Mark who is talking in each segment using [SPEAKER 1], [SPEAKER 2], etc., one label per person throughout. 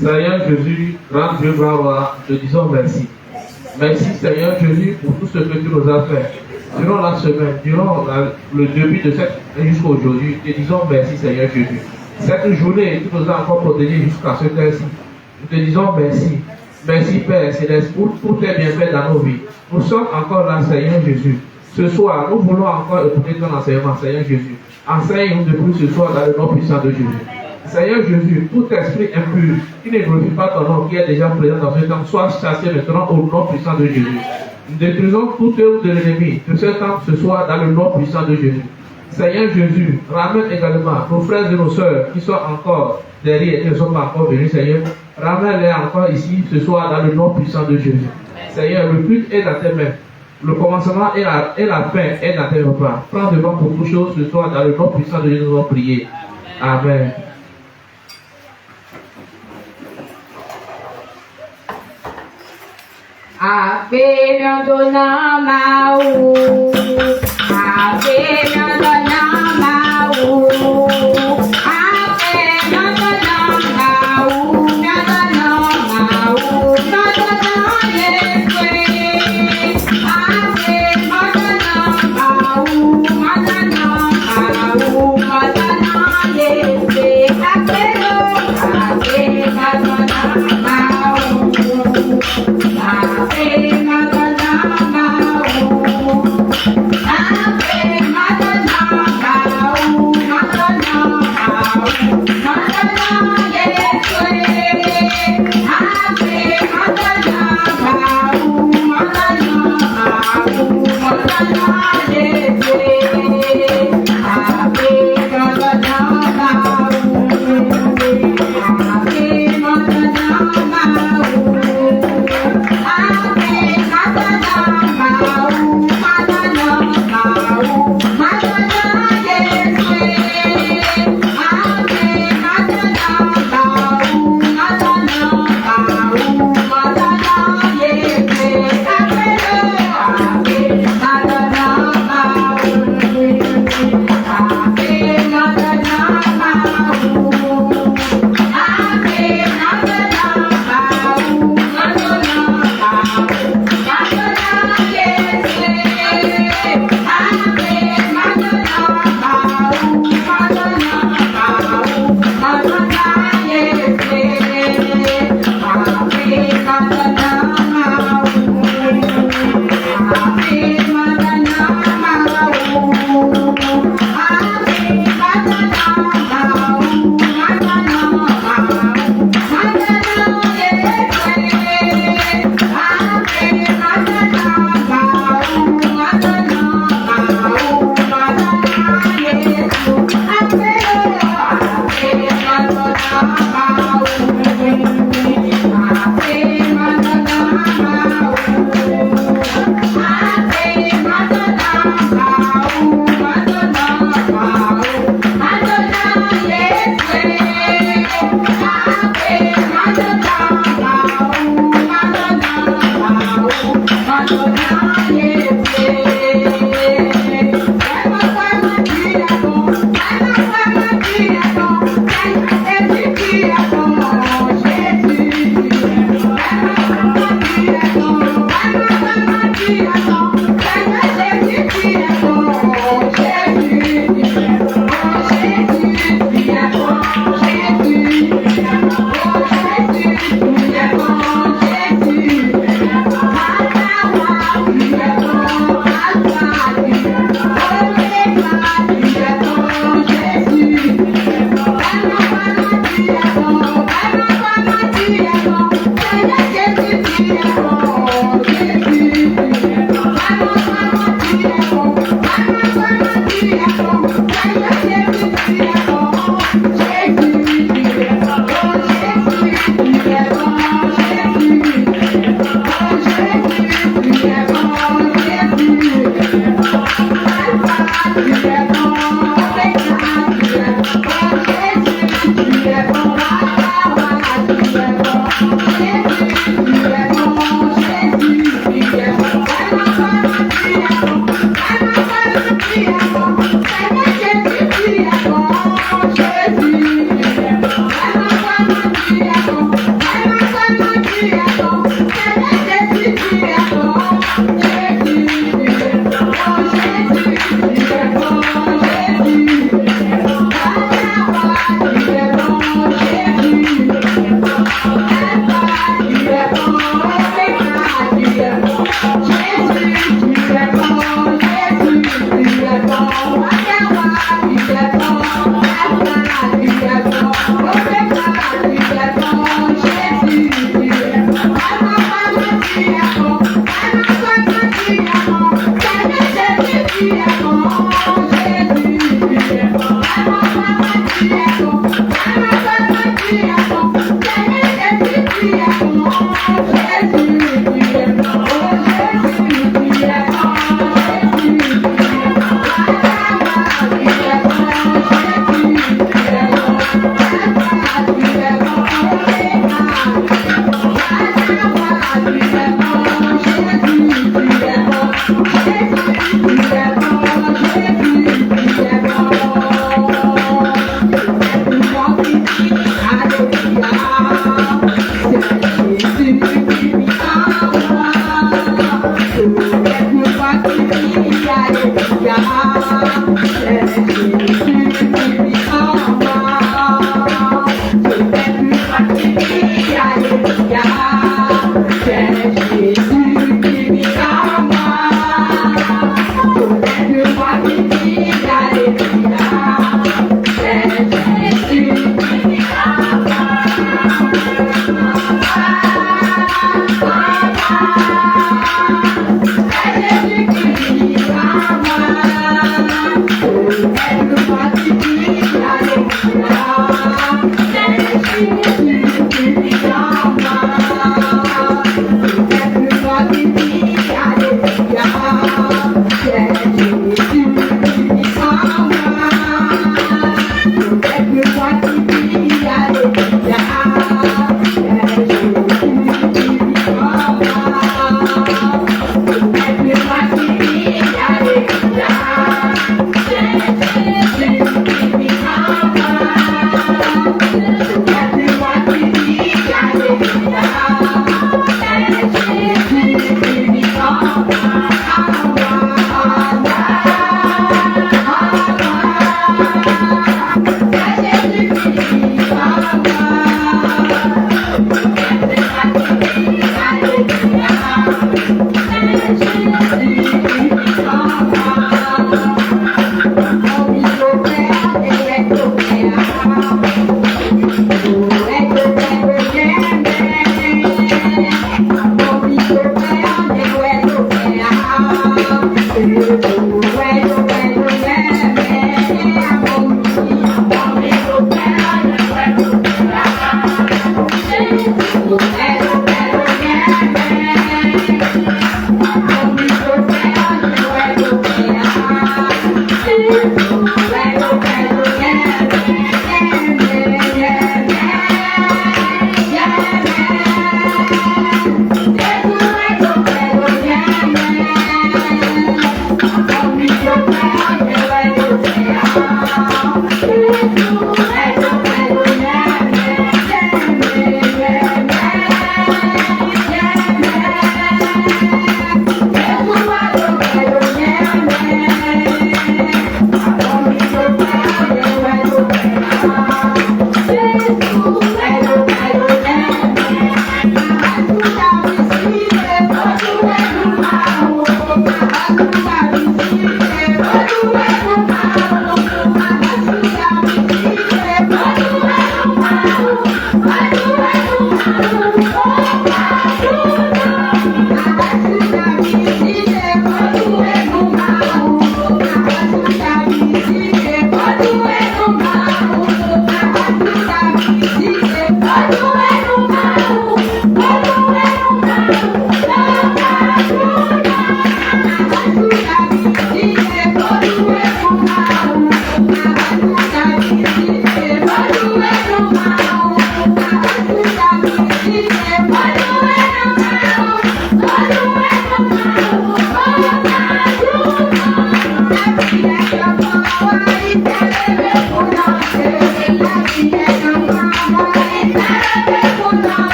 [SPEAKER 1] Seigneur Jésus, grand Dieu, gloire, te disons merci. Merci Seigneur Jésus pour tout ce que tu nous as fait. Durant la semaine, durant le début de cette jusqu'à aujourd'hui, te disons merci Seigneur Jésus. Cette journée, tu nous as encore protégés jusqu'à ce temps-ci. Nous te disons merci. Merci Père Céleste pour tes bienfaits dans nos vies. Nous sommes encore là Seigneur Jésus. Ce soir, nous voulons encore écouter ton enseignement Seigneur Jésus. Enseigne-nous de plus ce soir dans le nom puissant de Jésus. Seigneur Jésus, tout esprit impur qui ne glorifie pas ton nom, qui est déjà présent dans ce temps, soit chassé maintenant au nom puissant de Jésus. Nous détruisons toute œuvre de l'ennemi de ce temps ce soir dans le nom puissant de Jésus. Seigneur Jésus, ramène également nos frères et nos sœurs qui sont encore derrière et qui ne sont pas encore venus, Seigneur. Ramène-les encore ici ce soir dans le nom puissant de Jésus. Seigneur, le but est dans tes mains. Le commencement et la fin est dans tes repas. Prends devant pour toutes choses ce soir dans le nom puissant de Jésus, nous allons prier. Amen.
[SPEAKER 2] Ave dona mau, ave dona mau, ave dona mau, dona mau, dona yekwe, ave dona mau, dona yekwe, ave dona mau. Ave Maria,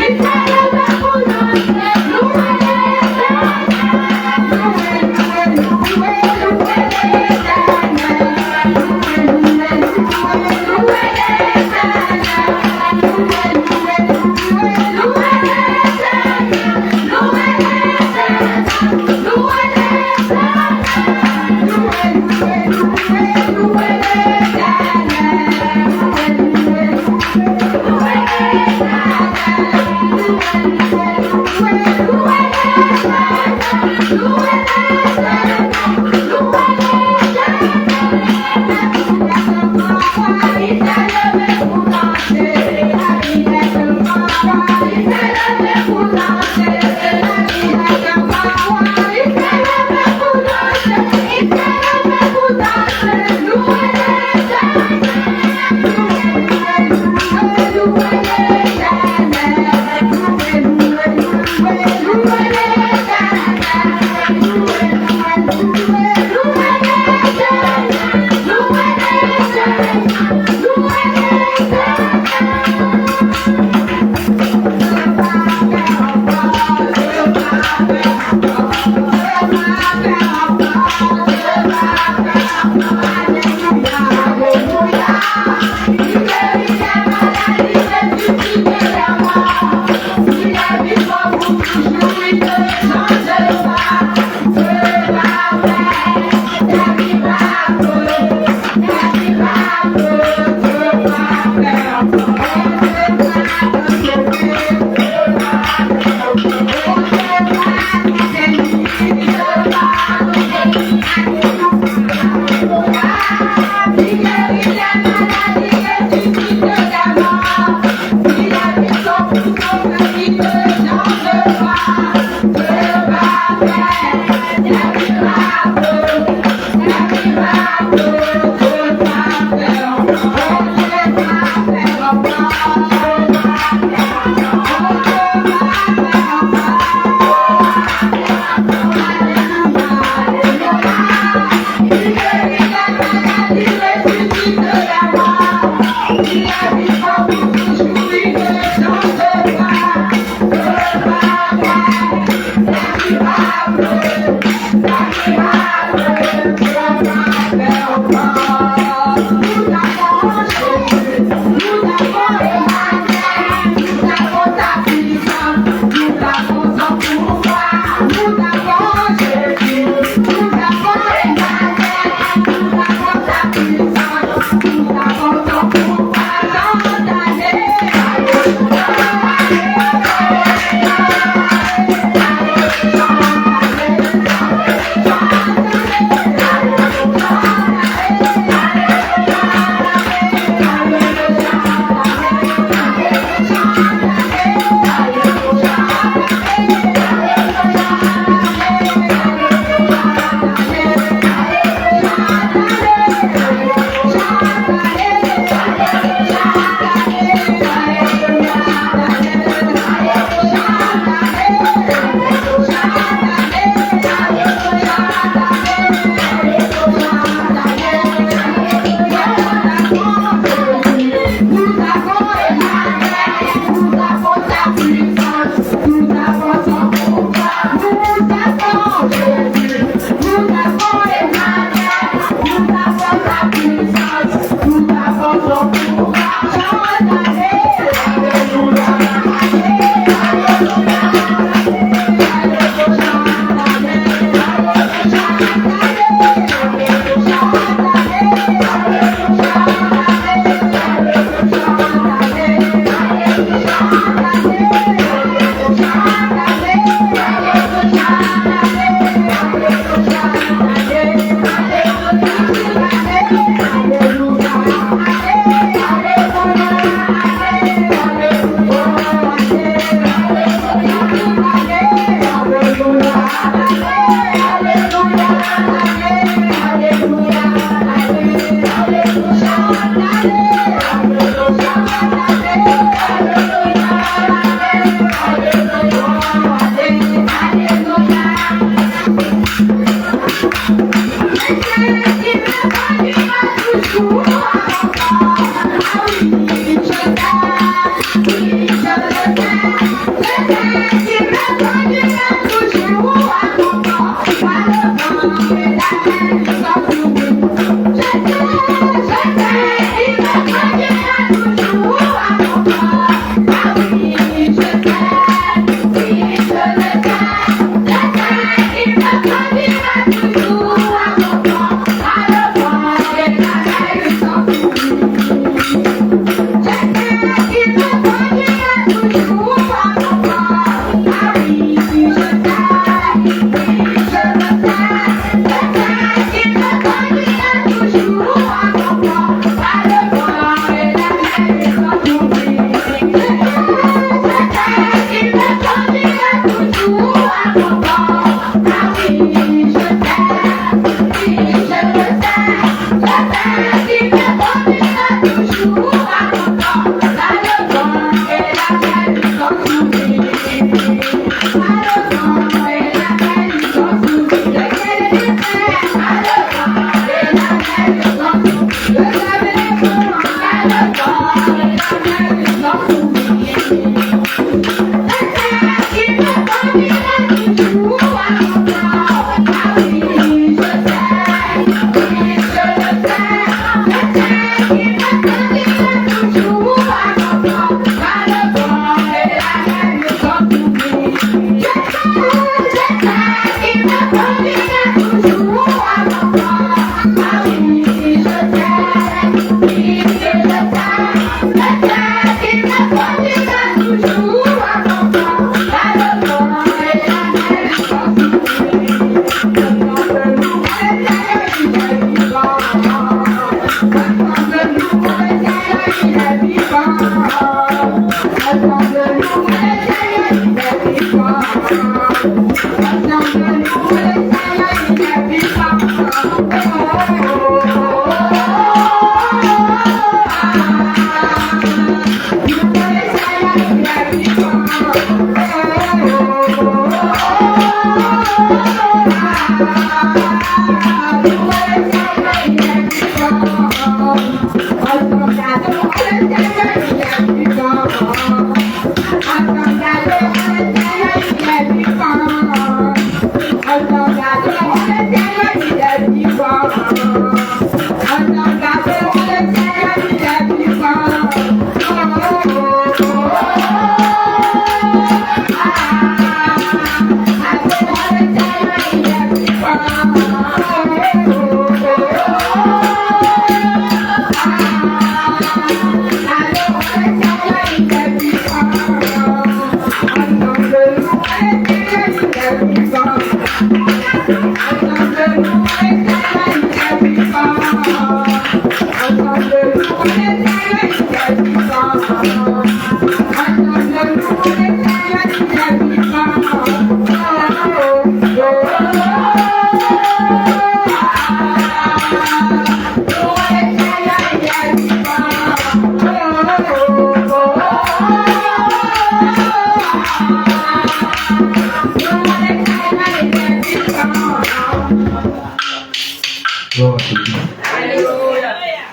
[SPEAKER 2] It's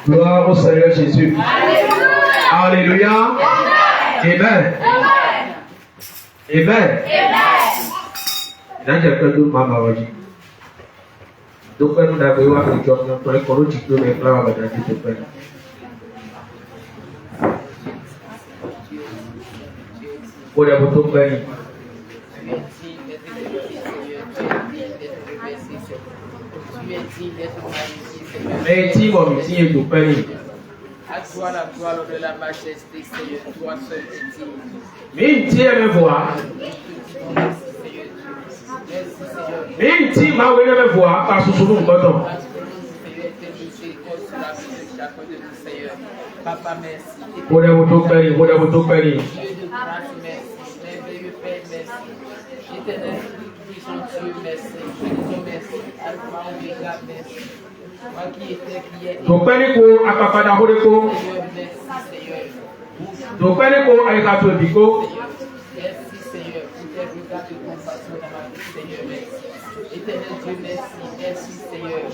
[SPEAKER 1] Gloire au Seigneur Jésus. Alléluia. Amen. Amen. Il y a quelqu'un d'autre m'a dit. Donc, nous avons eu un job, nous avons eu un diplôme et nous avons eu un diplôme. Pour les boutons bénis. Mais dis moi, si il vous bénit.
[SPEAKER 3] À toi la gloire de la majesté, Seigneur, toi seul est digne.
[SPEAKER 1] Mais dis me voir. Mais dis ma oui me voir parce que sous mon bâton.
[SPEAKER 3] Papa, merci.
[SPEAKER 1] Pour les boutons bénis, pour les boutons bénis.
[SPEAKER 3] Merveilleux Père, merci. Éternel, puissant Dieu, merci. Je te remercie. Alpha, Omega, merci. Moi qui étais, qui est.
[SPEAKER 1] Donc, Pénico, à Papa d'Ahodeko.
[SPEAKER 3] Merci, Seigneur.
[SPEAKER 1] Donc, Pénico, à Ekatobiko.
[SPEAKER 3] Merci, Seigneur, pour tes regards de compassion dans ma vie, Seigneur, merci. Éternel Dieu, merci. Merci, Seigneur.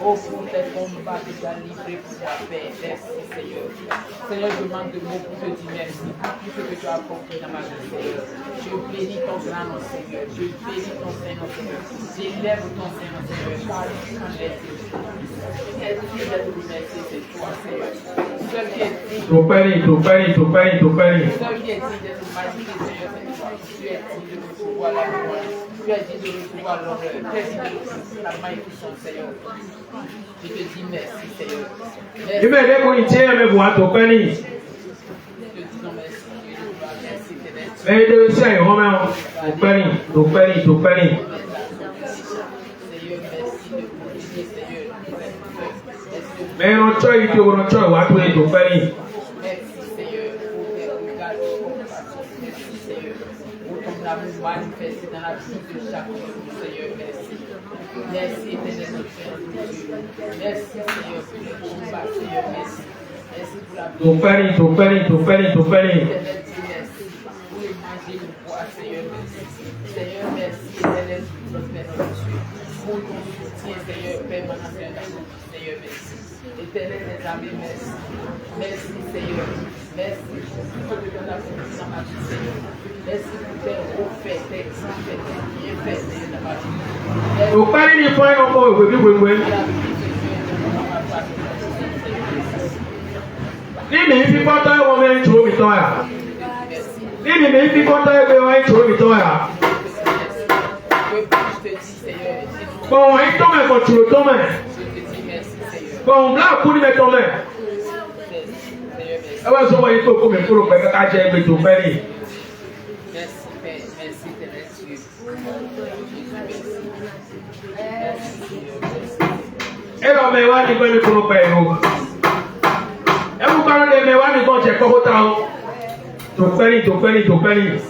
[SPEAKER 3] Oh, pour tes combats déjà livrés pour ta paix. Merci, Seigneur. Seigneur, je manque de mots pour te dire merci pour tout ce que tu as accompli dans ma vie, Seigneur. Je bénis ton grand nom, Seigneur. Je bénis ton Saint-Nom, Seigneur. J'élève ton Saint-Nom, Seigneur. Car tu en es Dieu. Et tu es de remercier, c'est toi, Seieur. Seul qui est digne.
[SPEAKER 1] Ton béni, ton béni, ton béni, ton béni.
[SPEAKER 3] Seul qui est digne de nous magnifier, Seigneur, c'est toi. Tu es digne de recevoir la gloire. Tu es digne de recevoir l'honneur. Tu es digne de recevoir la magnificence, Seigneur. Je te dis merci, Seigneur.
[SPEAKER 1] Il me dit qu'on y tient me voir ton béni.
[SPEAKER 3] Je te dis non merci. Je te dis merci, Seigneur.
[SPEAKER 1] Mais de ça, Romain, au panier, au panier, au panier. Mais on tue, il faut on tue, on va tuer au panier.
[SPEAKER 3] Manifester dans la vie de chaque Seigneur, merci. Merci, éternel Dieu. Merci, Seigneur, pour le combat, Seigneur, merci. Merci pour la vie.
[SPEAKER 1] Au panier, au panier, au panier, au panier.
[SPEAKER 3] Éternel Dieu, merci. Pour les manger le bois, Seigneur, merci. Seigneur, merci, éternel Dieu, pour notre Dieu. Pour ton soutien, Seigneur, permanent, Seigneur, merci. Éternel des armées, merci. Merci, Seigneur. Merci pour ce que tu as fait dans ma vie, Seigneur. Merci pour tes refaits, tes bienfaits, Seigneur, dans ma vie.
[SPEAKER 1] Au panier, il faut un encore, oui, oui, oui. Ni mi fi kɔtɔ ye wɔmɛ ŋutsuwo mi tɔ ya. Ni mi fi kɔtɔ ye be wɔmɛ ŋutsuwo mi tɔ ya. Bɔn wɔn yi tɔmɛ kɔ tsulo tɔmɛ. Bɔn bla kuni bɛ tɔmɛ. Ewɔ sɔ wɔn yi to ko mi kolo pɛ kaka jɛ egbe to pɛ ni. Elɔ mɛ wa ni gbɛ mi kolo pɛ yi o. Ewu karo de me wa mi gan je koko ta o. To peni, to peni, to peni.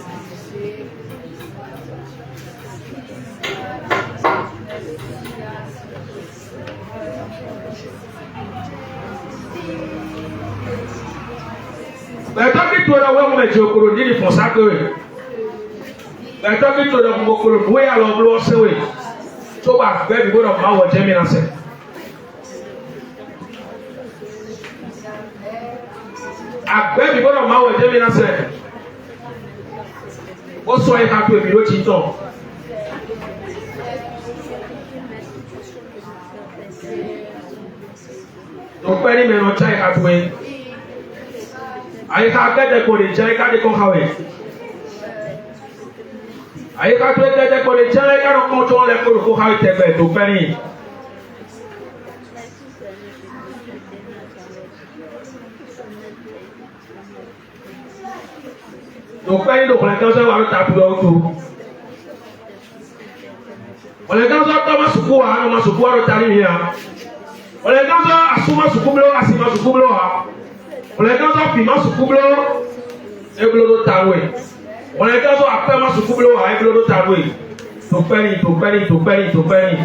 [SPEAKER 1] Beto ki to la we mo me je okoro ni fon sa pe we. Beto ki to la mo okoro we ya lo blo se we. So ba gbe bi go do ma wo je mi na se. Àgbẹ̀ mi gbọ́dọ̀ máa wọ ẹ̀jẹ̀ mi náà sẹ̀. Ó sọ ẹ̀ka tó èmi ló ti tàn. Tọ́pẹ́ ní mẹ́rin ọjà ẹ̀ka tó ẹ̀. Àyíká akẹ́tẹ̀ kò lè jẹ́ ẹ̀ka tó kọ́ kàwé. Àyíká tó ẹ̀kẹ́tẹ̀ kò lè jẹ́ ẹ̀ka tó kọ́ tó lẹ́kọ̀ọ́ kó kàwé tẹ̀gbẹ̀ tó pẹ́ ní. Donc, pas une autre, on a quand même tapé autour. On a quand même Thomas Soukoua, on a Soukoua le Talimia. On a quand même Asuma Soukoublo, Asima Soukoublo. On a quand même Pima Soukoublo, et Blodo Taroué. On a quand même Apema Soukoublo, et Blodo Taroué. Topeni, Topeni, Topeni, Topeni.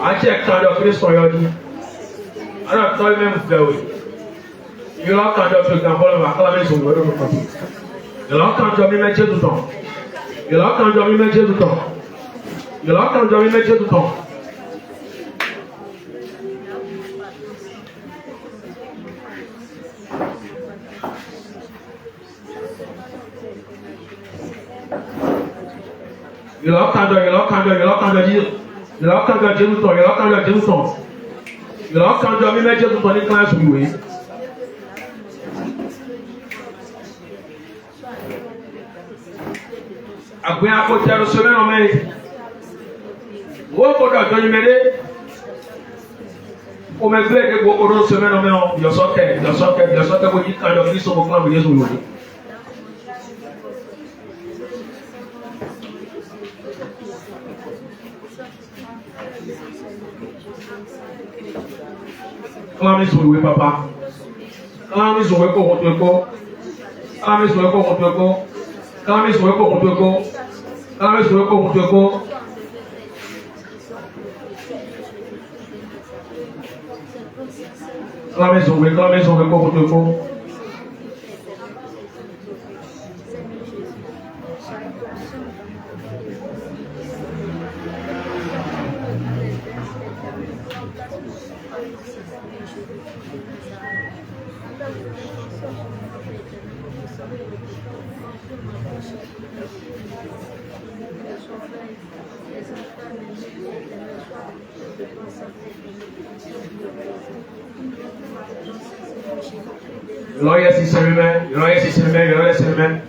[SPEAKER 1] I check kind of this for you. I don't tell them very. You don't kind of take the whole of a climate on the road. You don't kind of image to talk. You don't kind of image to talk. You don't kind of image to talk. You lock under, you lock under, you lock under Jesus. You lock under Jesus, you lock under Jesus. You lock under me, make Jesus on the class we wait. Àgbẹ̀ akọ̀tẹ̀rù sọ́mẹ́ ọmọ ẹ̀. Wọ́n gbọ́dọ̀ jọ ní mẹ́lẹ́. Ọmọ ẹgbẹ́ ẹ̀kẹ́ gbọ́dọ̀ sọ́mẹ́ ọmọ ẹ̀ yọ̀sọ́kẹ́ bó yí kájọ kí sọ́mọ́ fún àwọn Yéṣu lòdì. Clame sur le papa. Clame sur le corps de corps. Clame sur le corps de corps. Clame sur le corps de corps. Clame sur le corps de corps. Clame sur le corps de corps. Lawyer Siseme, Lawyer Siseme, Lawyer Siseme.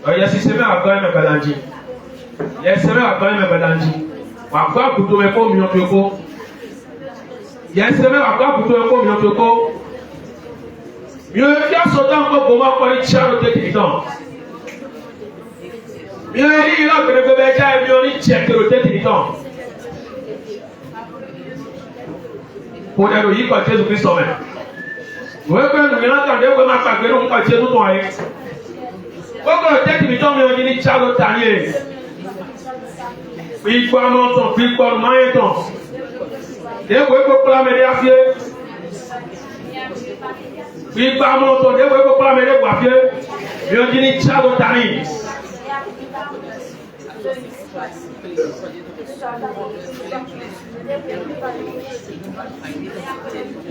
[SPEAKER 1] Lawyer Siseme a quand même un balanji. Yeseme a quand même un balanji. Wakwa kuto eko miyontoko. Yeseme wakwa kuto eko miyontoko. Mieux qu'il soit encore pour moi pour les chars de télévision. Mieux il a que le bébé a mieux il check le télévision. Pour les lois quand Jésus Christ sommet. Vous voyez que nous entendons que ma femme que nous quand Jésus tombe. Pourquoi le télévision mieux il char de tanier. Puis quoi monton, puis quoi mailleton. Et vous voyez que la média fier. Puis par mon tour, vous voyez que la média fier. Mieux il char de tanier.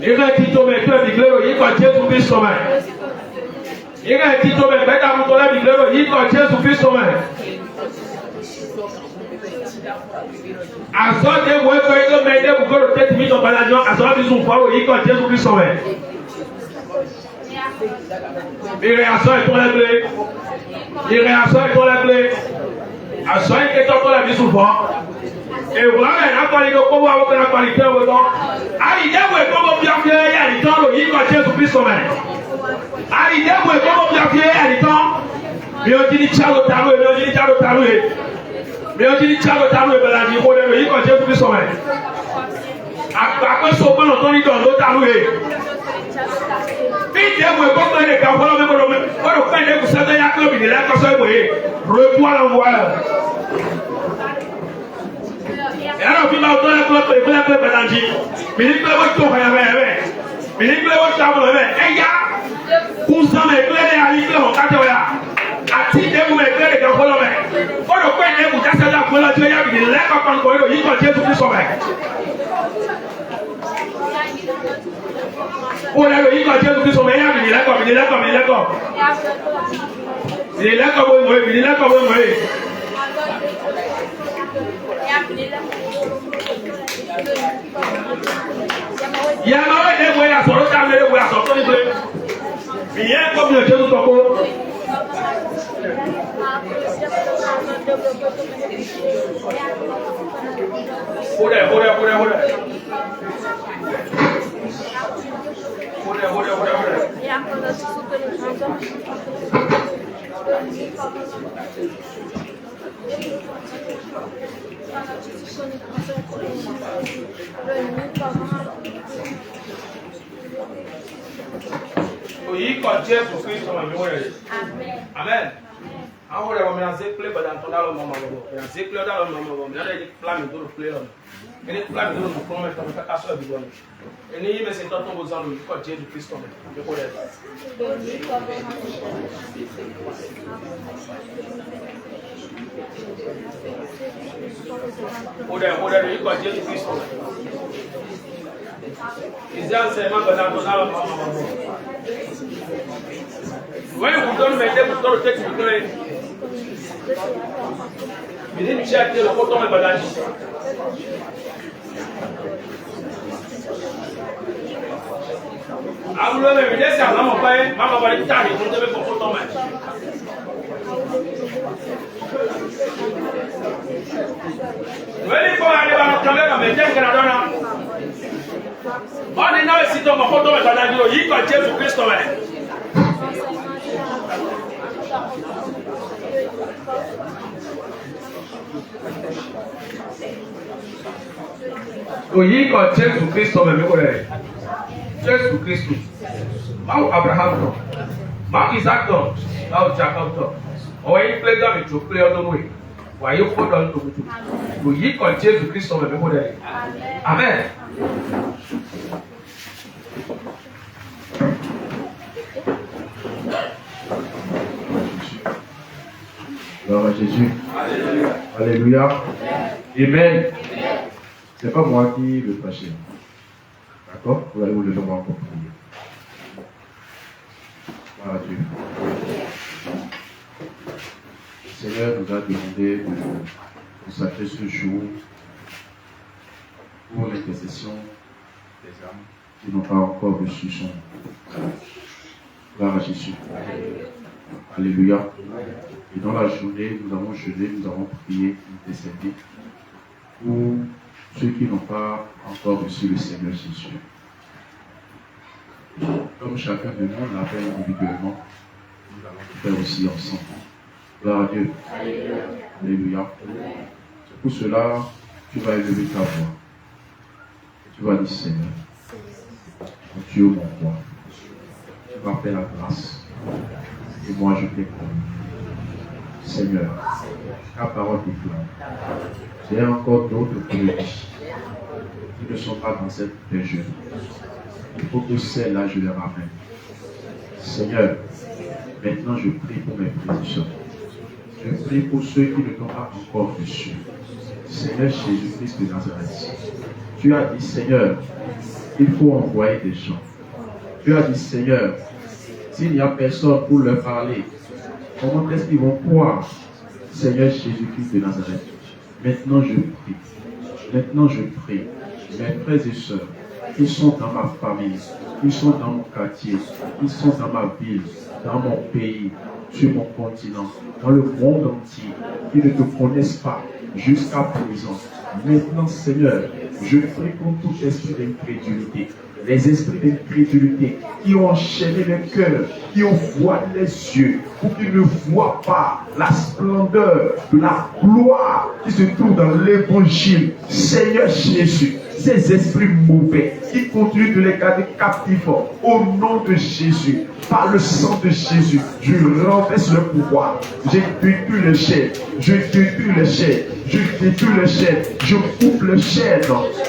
[SPEAKER 1] Il a dit au maître de l'église, il va Jésus Christ sommet. Il a dit au maître de l'église, il va Jésus Christ sommet. Azor de vous que maître pour que le tête mis en baladant, Azor de son foie, il va Jésus Christ sommet. Il réassure ton la clé. Il réassure ton la clé. Azor est en la vie souvent. Et voilà, la qualité de comment avoir la qualité de l'eau. Allez, vous comment bien faire, il y a du temps, il va Jésus Christ sommet. Allez, vous comment bien faire, il y a du temps. Mais on dit Charles Tarou, mais on dit Charles Tarou. Mais on dit Charles Tarou, mais la vie, il va Jésus Christ sommet. Après, son bon, on dit dans l'autre Tarou. Puis, vous comment les gars, voilà, mais on fait des coups, ça y a que le là, quand ça est voyé. Repois l'envoi. Et alors, il va au toilette, il va au toilette, mais il va au toilette, mais il va au toilette, et ya, pour ça, mais il est à l'île, on t'a dit, à titre de vous mettre les gars, voilà, mais, on le fait, vous avez la couleur, tu as dit, il est là, quand on il va Jésus Christ sauver. Oh là, il va Jésus Christ sauver, il est là, comme, il est là, comme, il est là, comme. Il est là, comme, il est là, comme, il est là. Il y a des moyens à sortir, des moyens à sortir. Bien comme le Dieu nous toque. Oui, quand Jésus Christ m'a mis. Amen. On va remettre un zéclé dans le moment. Un zéclé dans le moment. Il y a des flammes de l'eau. Il y a des flammes de l'eau. Il y a des flammes de l'eau. Et il y a des flammes de l'eau. Quand Jésus Christ m'a mis. Quand Jésus Christ m'a mis. Ils ont seulement besoin de la maman. Oui, vous donnez maintenant, vous donnez le texte, vous donnez. Mais il y a le coton et badage. Ah, vous l'avez dit, c'est un homme, maman va être tard, vous devez pour coton. Oui, il faut aller dans le calendrier, mais bien que la donne. On est là, si tu as un coton et badage, il va Jésus Christ. Oui, quand Jésus Christ est venu, Jésus Christ, Mau Abraham, Mau Isaac, Mau Jacob, on est plein d'amis, tu peux le donner. Voyez, faut donner tout. Oui, quand Jésus Christ est venu, Amen.
[SPEAKER 4] Gloire à Jésus. Alléluia. Amen. Ce n'est pas moi qui veux prêcher. D'accord? Vous allez vous lever moi pour prier. Gloire à Dieu. Le Seigneur nous a demandé de consacrer ce jour pour l'intercession des âmes qui n'ont pas encore reçu son nom. Gloire à Jésus. Alléluia. Et dans la journée, nous avons jeûné, nous avons prié, intercédé pour ceux qui n'ont pas encore reçu le Seigneur Jésus. Comme chacun de nous l'appelle individuellement, nous allons le faire aussi ensemble. Gloire à Dieu. Alléluia. C'est pour cela que tu vas élever ta voix. Et tu vas dire, Seigneur, mon Dieu, mon roi, tu m'appelles la grâce. Et moi, je t'écoute. Seigneur, ta parole déclare. J'ai encore d'autres brebis qui ne sont pas dans cette région. Il faut que celles-là, je les ramène. Seigneur, maintenant je prie pour mes prédictions. Je prie pour ceux qui ne t'ont pas encore reçu. Seigneur Jésus-Christ de Nazareth, tu as dit, Seigneur, il faut envoyer des gens. Tu as dit, Seigneur, s'il n'y a personne pour leur parler, comment est-ce qu'ils vont croire? Seigneur Jésus-Christ de Nazareth, maintenant je prie. Maintenant je prie. Mes frères et sœurs, qui sont dans ma famille, qui sont dans mon quartier, qui sont dans ma ville, dans mon pays, sur mon continent, dans le monde entier, qui ne te connaissent pas jusqu'à présent. Maintenant, Seigneur, je prie pour tout esprit d'incrédulité, les esprits d'incrédulité qui ont enchaîné le cœur, qui ont voilé les yeux, pour qu'ils ne voient pas la splendeur de la gloire qui se trouve dans l'évangile. Seigneur Jésus, ces esprits mauvais qui continuent de les garder captifs, au nom de Jésus, par le sang de Jésus, je renverse le pouvoir, je détruis les chaînes, je détruis les chaînes, je détruis les chaînes, je coupe les chaînes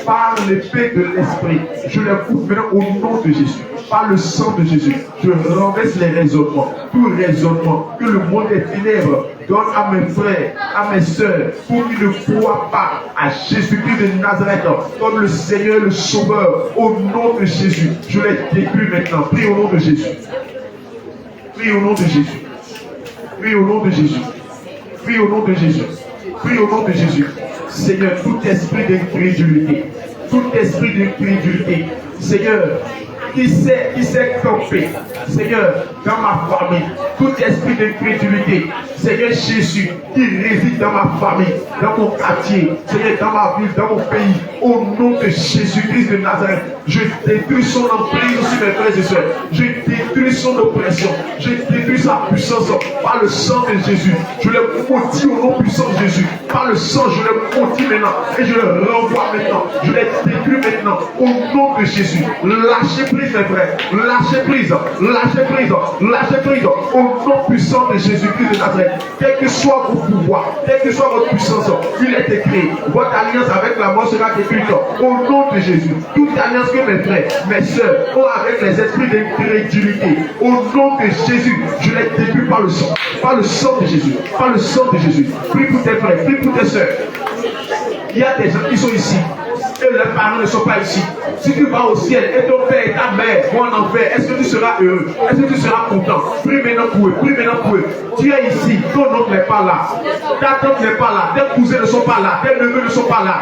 [SPEAKER 4] par l'épée de l'esprit, je les coupe maintenant au nom de Jésus. Par le sang de Jésus, je renverse les raisonnements, tout raisonnement que le monde des ténèbres donne à mes frères, à mes soeurs, pour qu'ils ne croient pas à Jésus-Christ de Nazareth comme le Seigneur, le Sauveur. Au nom de Jésus, je les détruis maintenant. Prie au nom de Jésus. Prie au nom de Jésus. Prie au nom de Jésus. Prie au nom de Jésus. Prie au nom de Jésus. Seigneur, tout esprit d'incrédulité, tout esprit d'incrédulité, Seigneur, qui s'est campé, Seigneur, dans ma famille, tout esprit d'incrédulité, Seigneur Jésus, qui réside dans ma famille, dans mon quartier, Seigneur, dans ma ville, dans mon pays, au nom de Jésus-Christ de Nazareth, je détruis son emprise sur mes frères et sœurs, je détruis son oppression, je détruis sa puissance par le sang de Jésus, je le maudis au nom puissant de Jésus, par le sang, je le maudis maintenant, et je le renvoie maintenant, je les détruis maintenant, au nom de Jésus, lâchez prise mes frères, lâchez prise, lâchez prise, lâchez prise, au nom puissant de Jésus-Christ de Nazareth, quel que soit vos pouvoirs, quelle que soit votre puissance, il est écrit, votre alliance avec la mort sera détruite, au nom de Jésus, toute alliance que mes frères, mes soeurs ont avec les esprits d'incrédulité, au nom de Jésus, je les détruis par le sang de Jésus, par le sang de Jésus. Prie pour tes frères, prie pour tes soeurs. Il y a des gens qui sont ici et leurs parents ne sont pas ici. Si tu vas au ciel et ton père et ta mère vont en enfer, est-ce que tu seras heureux? Est-ce que tu seras content? Prie maintenant pour eux, prie maintenant pour eux. Tu es ici, ton oncle n'est pas là, ta tante n'est pas là, tes cousins ne sont pas là, tes neveux ne sont pas là.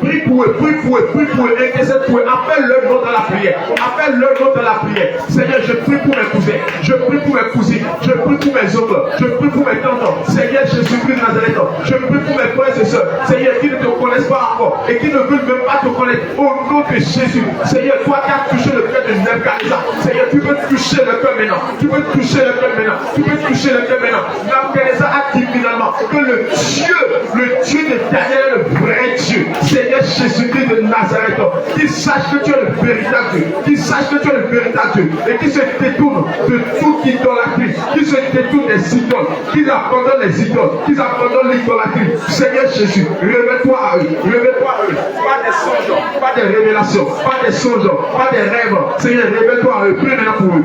[SPEAKER 4] Prie pour eux, prie pour eux, prie pour eux, intercède pour eux, appelle leur nom dans la prière, appelle leur nom dans la prière. Seigneur, je prie pour mes cousins, je prie pour mes cousines, je prie pour mes oncles, je prie pour mes tantes. Seigneur Jésus-Christ de Nazareth, je prie pour mes frères et sœurs, Seigneur, qui ne te connaissent pas encore et qui ne veulent même pas te connaître. Au nom de Jésus, Seigneur, toi qui as touché le cœur de Nebuchadnezzar, Seigneur, tu peux toucher le cœur maintenant, tu peux toucher le cœur maintenant, tu peux toucher le cœur maintenant. Nebuchadnezzar a dit finalement que le Dieu de Daniel est le vrai Dieu, Seigneur Jésus-Christ de Nazareth, qui sache que tu es le véritable Dieu, qui sache que tu es le véritable Dieu, et qui se détourne de toute idolâtrie, qui se détourne des idoles, qui abandonne les idoles, qui abandonne l'idolâtrie. Seigneur Jésus, révèle-toi à eux, révèle-toi à eux, pas des songes, pas des révélations, pas des songes, pas des rêves. Seigneur, révèle-toi à eux, prie maintenant pour eux.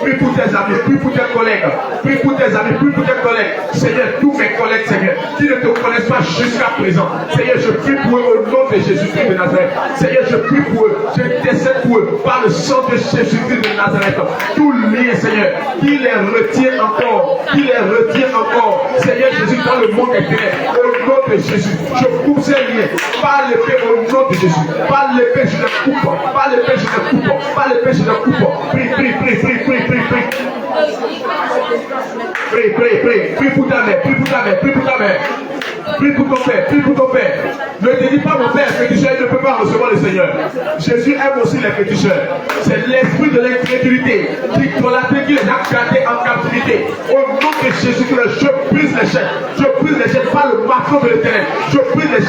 [SPEAKER 4] Prie pour tes amis, prie pour tes collègues, prie pour tes amis, prie pour tes collègues. Seigneur, tous mes collègues, Seigneur, qui ne te connaissent pas jusqu'à présent, Seigneur, je prie pour eux au nom de
[SPEAKER 1] Jésus-Christ de Nazareth. Seigneur, je prie pour eux, je décède pour eux, par le sang de Jésus-Christ de Nazareth. Tout lien, Seigneur, qui les retient encore, Seigneur Jésus, dans le monde éternel, au nom de Jésus, je coupe ces liens, par l'épée au nom de Jésus, par l'épée je les coupe, par l'épée je les coupe, par l'épée je les coupe. Prie pour ta mère, prie pour ton père. Ne te dis pas mon père féticheur, il ne peut pas recevoir le Seigneur. Jésus aime aussi les féticheurs. C'est l'esprit de l'incrédulité qui les a gardés en captivité. Au nom de Jésus-Christ, je brise les chaînes par le marteau de l'éternel. Je brise les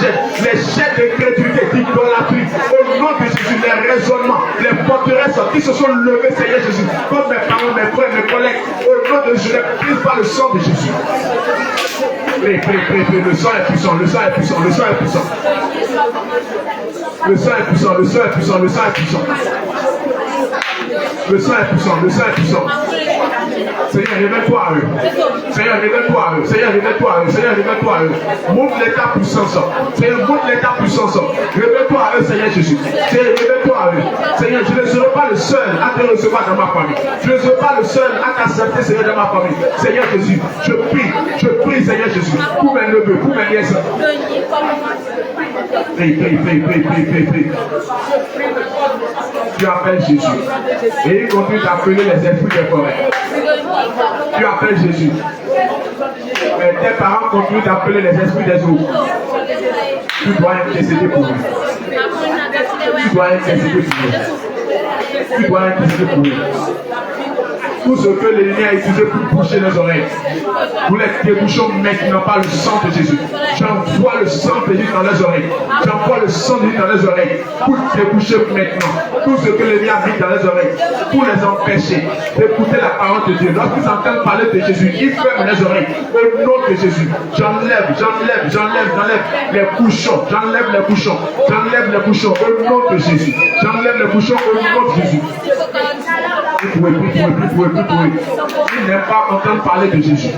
[SPEAKER 1] chaînes d'incrédulité, d'idolâtrie. Au nom de Jésus, les raisonnements, les forteresses qui se sont levées, Seigneur Jésus, comme mes parents, mes frères, mes collègues, au nom de Jésus, les brise par le sang de Jésus. Prie, le sang est puissant, le sang est puissant. Seigneur, révèle-toi à eux. Montre-les ta puissance. Révèle-toi à eux, Seigneur Jésus. Révèle-toi à eux. Seigneur, je ne serai pas le seul à te recevoir dans ma famille. Je ne serai pas le seul à t'accepter, Seigneur, dans ma famille. Seigneur Jésus, je prie, Seigneur Jésus, pour mes neveux, pour mes nièces. Prie. Tu appelles Jésus. Et il continue d'appeler les esprits des forêts. Tu appelles Jésus. Mais tes parents continuent d'appeler les esprits des eaux. Tu dois intercéder pour eux. Tout ce que l'ennemi a utilisé pour boucher les oreilles, nous les débouchons maintenant par le sang de Jésus. J'envoie le sang de Jésus dans les oreilles. Pour déboucher maintenant tout ce que l'ennemi a mis dans les oreilles, pour les empêcher d'écouter la parole de Dieu. Lorsqu'ils entendent parler de Jésus, ils ferment les oreilles. Au nom de Jésus, j'enlève les bouchons. J'enlève les bouchons au nom de Jésus. Prie. Il n'aime pas entendre parler de Jésus.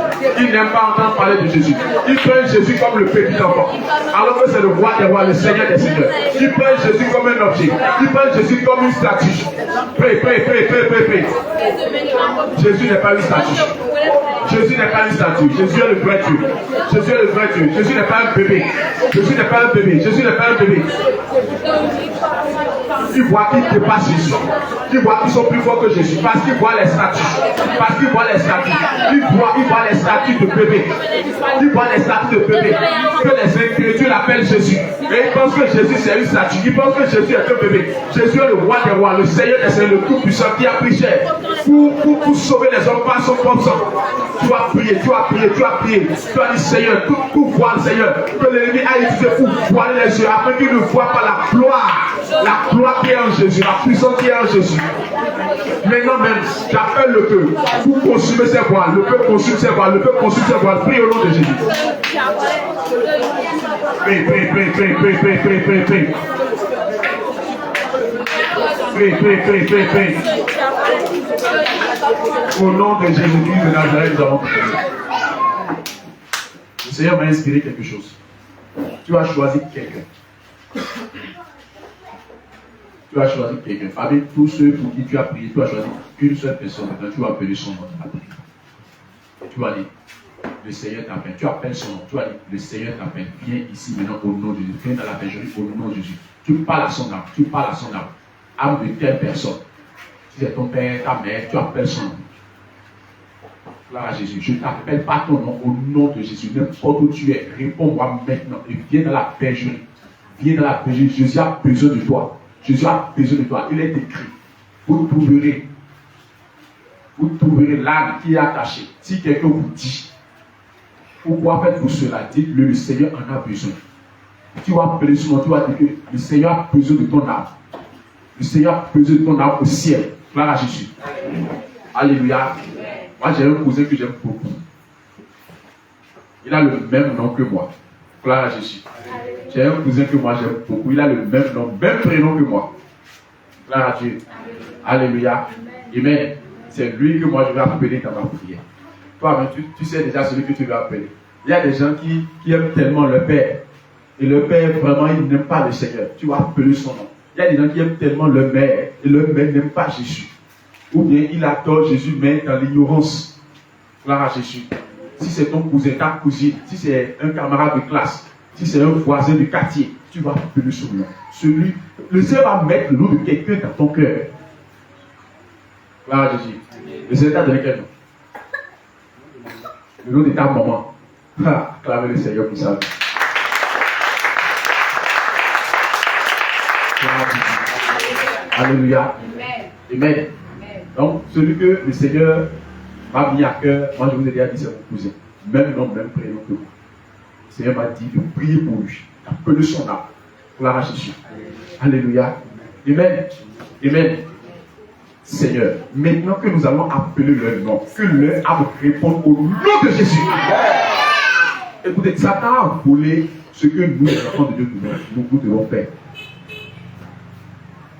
[SPEAKER 1] Il prend Jésus comme le petit enfant, alors que c'est le roi des rois, le Seigneur des seigneurs. Il prend Jésus comme un objet. Il prend Jésus comme une statue. Prie. Jésus n'est pas une statue. Jésus est le vrai Dieu. Jésus n'est pas un bébé. Il voit qu'il dépasse Jésus. Il voit qu'ils sont plus forts que Jésus. Parce qu'il voit les statues. Il voit les statues de bébé. Que les incrédules appellent Jésus. Et ils pensent que Jésus c'est une statue. Ils pensent que Jésus est un bébé. Jésus est le roi des rois, le Seigneur des seigneurs, le tout-puissant qui a pris chair pour sauver les hommes par son propre sang. Tu as prié. Tu as dit Seigneur, tout voile, Seigneur, que l'ennemi a utilisé pour voiler les yeux afin qu'il ne voit pas la gloire qui est en Jésus, la puissance qui est en Jésus. Maintenant même, j'appelle le feu pour consumer ces voiles. Le feu consume ces voiles. Prie au nom de Jésus. Prie. Au nom de Jésus-Christ de Nazareth, nous avons prié. Le Seigneur m'a inspiré quelque chose. Tu as choisi quelqu'un. Avec tous ceux pour qui tu as prié, tu as choisi une seule personne. Maintenant, tu vas appeler son nom dans la prière. Tu vas dire, le Seigneur t'appelle. Tu appelles son nom. Tu vas dire, le Seigneur t'appelle. Viens ici maintenant au nom de Jésus. Viens dans la bergerie au nom de Jésus. Tu parles à son âme. Âme de telle personne. Si c'est ton père, ta mère, tu appelles son nom. Gloire à Jésus. Je ne t'appelle pas ton nom au nom de Jésus. N'importe où tu es, réponds-moi maintenant et viens dans la bergerie. Jésus a besoin de toi. Il est écrit. Vous trouverez l'âme qui est attachée. Si quelqu'un vous dit, pourquoi faites-vous cela? Dites-le, le Seigneur en a besoin. Tu vas appeler son nom, tu vas dire que le Seigneur a besoin de ton âme. Le Seigneur a besoin de ton âme au ciel. Gloire à Jésus. Alléluia. Moi, j'ai un cousin que j'aime beaucoup. Il a le même nom que moi. Gloire à Jésus. J'ai un cousin que moi j'aime beaucoup. Il a le même nom, même prénom que moi. Gloire à Dieu. Alléluia. Amen. C'est lui que moi je vais appeler dans ma prière. Toi-même, tu sais déjà celui que tu vas appeler. Il y a des gens qui aiment tellement leur père.
[SPEAKER 4] Et le père, vraiment, il n'aime pas le Seigneur. Tu vas appeler son nom. Il y a des gens qui aiment tellement le maire, et le maire n'aime pas Jésus. Ou bien il adore Jésus, mais dans l'ignorance. Gloire à Jésus. Si c'est ton cousin, ta cousine, si c'est un camarade de classe, si c'est un voisin du quartier, tu vas appeler son nom. Le Seigneur va mettre le nom de quelqu'un dans ton cœur. Gloire à Jésus. Le Seigneur t'a donné quel nom? Le nom de ta maman. Acclamez le Seigneur pour ça. Alléluia. Amen. Donc, celui que le Seigneur m'a mis à cœur, moi je vous ai déjà dit, c'est mon cousin. Même nom, même prénom que moi. Le Seigneur m'a dit de prier pour lui, d'appeler son âme. Gloire à Jésus. Alléluia. Amen. Amen. Seigneur, maintenant que nous allons appeler leur nom, que leur âme réponde au nom de Jésus. Écoutez, Satan a volé ce que nous, les enfants de Dieu, nous devons faire.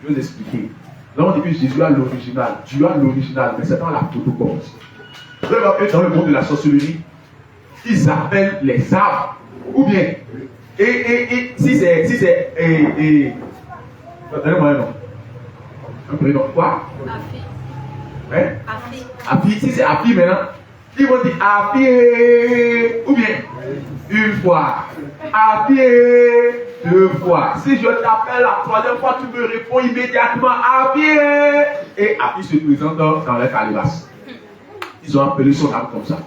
[SPEAKER 4] Je vais vous expliquer. Là, on dit que Jésus a l'original. Dieu a l'original, mais Satan a la photocopie. Vous allez voir que dans le monde de la sorcellerie, ils appellent les âmes. Ou bien, si c'est, donnez-moi un nom. Un prénom, quoi? Afi. Hein? Afi. Si c'est Afi maintenant, ils vont dire Afi. Ou bien, une fois. Afi. Deux fois. Si je t'appelle la troisième fois, tu me réponds immédiatement Afi. Et Afi se présente dans leur calebasse. Ils ont appelé son âme comme ça.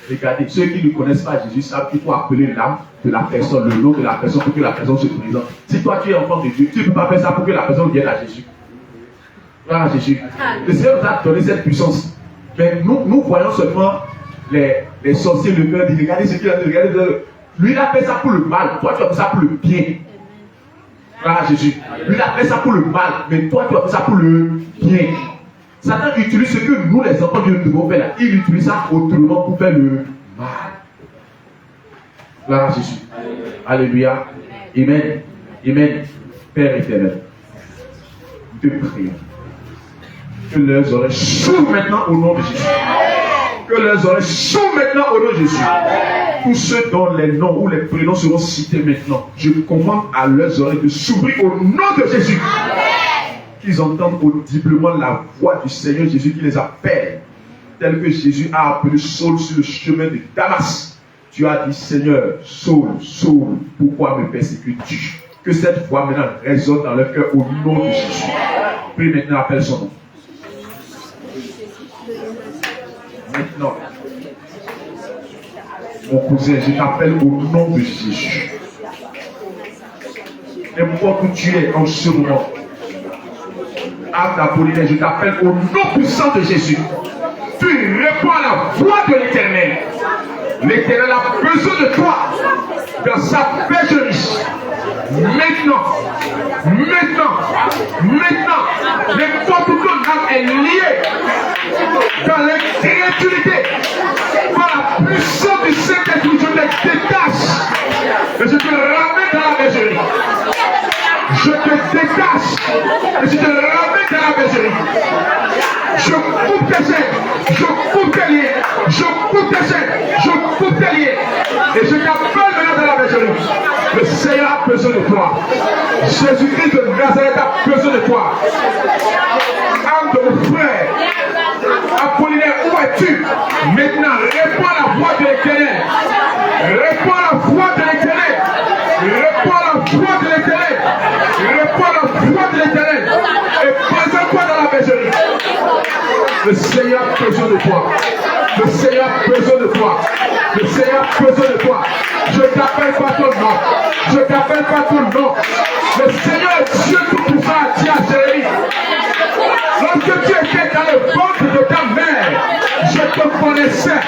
[SPEAKER 4] Regardez, ceux qui ne connaissent pas Jésus savent qu'il faut appeler l'âme de la personne, le nom de la personne pour que la personne se présente. Si toi tu es enfant de Dieu, tu ne peux pas faire ça pour que la personne vienne à Jésus. Voilà Jésus. Le Seigneur nous a donné cette puissance. Mais nous voyons seulement les sorciers, le cœur, regardez ce qu'il a dit, regardez. Lui, il a fait ça pour le mal. Toi, tu as fait ça pour le bien. Voilà Jésus. Lui, il a fait ça pour le mal. Mais toi, tu as fait ça pour le bien. Satan utilise ce que nous, les enfants de Dieu, devons faire là. Il utilise ça autrement pour faire le mal. Voilà Jésus. Alléluia. Amen. Amen. Père éternel, nous te prions que leurs oreilles s'ouvrent maintenant au nom de Jésus. Que leurs oreilles s'ouvrent maintenant au nom de Jésus. Tous ceux dont les noms ou les prénoms seront cités maintenant, je commande à leurs oreilles de s'ouvrir au nom de Jésus. Qu'ils entendent audiblement la voix du Seigneur Jésus qui les appelle. Tel que Jésus a appelé Saul sur le chemin de Damas. Tu as dit, Seigneur, Saul, Saul, pourquoi me persécutes-tu? Que cette voix maintenant résonne dans leur cœur au nom de Jésus. Prie maintenant, appelle son nom. Maintenant, mon cousin, je t'appelle au nom de Jésus. N'importe où tu es en ce moment, Acte Apollinaire, je t'appelle au nom puissant de Jésus. Tu réponds à la voix de l'Éternel. L'Éternel a besoin de toi dans sa bergerie. Maintenant, n'importe où ton âme est liée dans l'incrédulité, par la puissance du Saint-Esprit, je te détache et je te ramène dans la bergerie. Je te détache et je te ramène dans la bergerie. Je coupe tes chaînes, je coupe tes liens, je coupe tes chaînes, je coupe tes liens. Et je t'appelle maintenant dans la bergerie. Le Seigneur a besoin de toi. Jésus-Christ de Nazareth a besoin de toi. Âme de mon frère, Apollinaire, où es-tu? Maintenant, réponds à la voix de l'Éternel. Réponds à la voix de l'Éternel. Réponds à la voix de l'Éternel. Réponds à la voix de l'Éternel. Et présente-toi dans la bergerie. Le Seigneur a besoin de toi. Le Seigneur a besoin de toi. Le Seigneur a besoin de toi. Je ne t'appelle pas ton nom. Je ne t'appelle pas ton nom. Le Seigneur Dieu Tout-Puissant a dit à Jérémie, lorsque tu étais dans le ventre de ta mère, je te connaissais.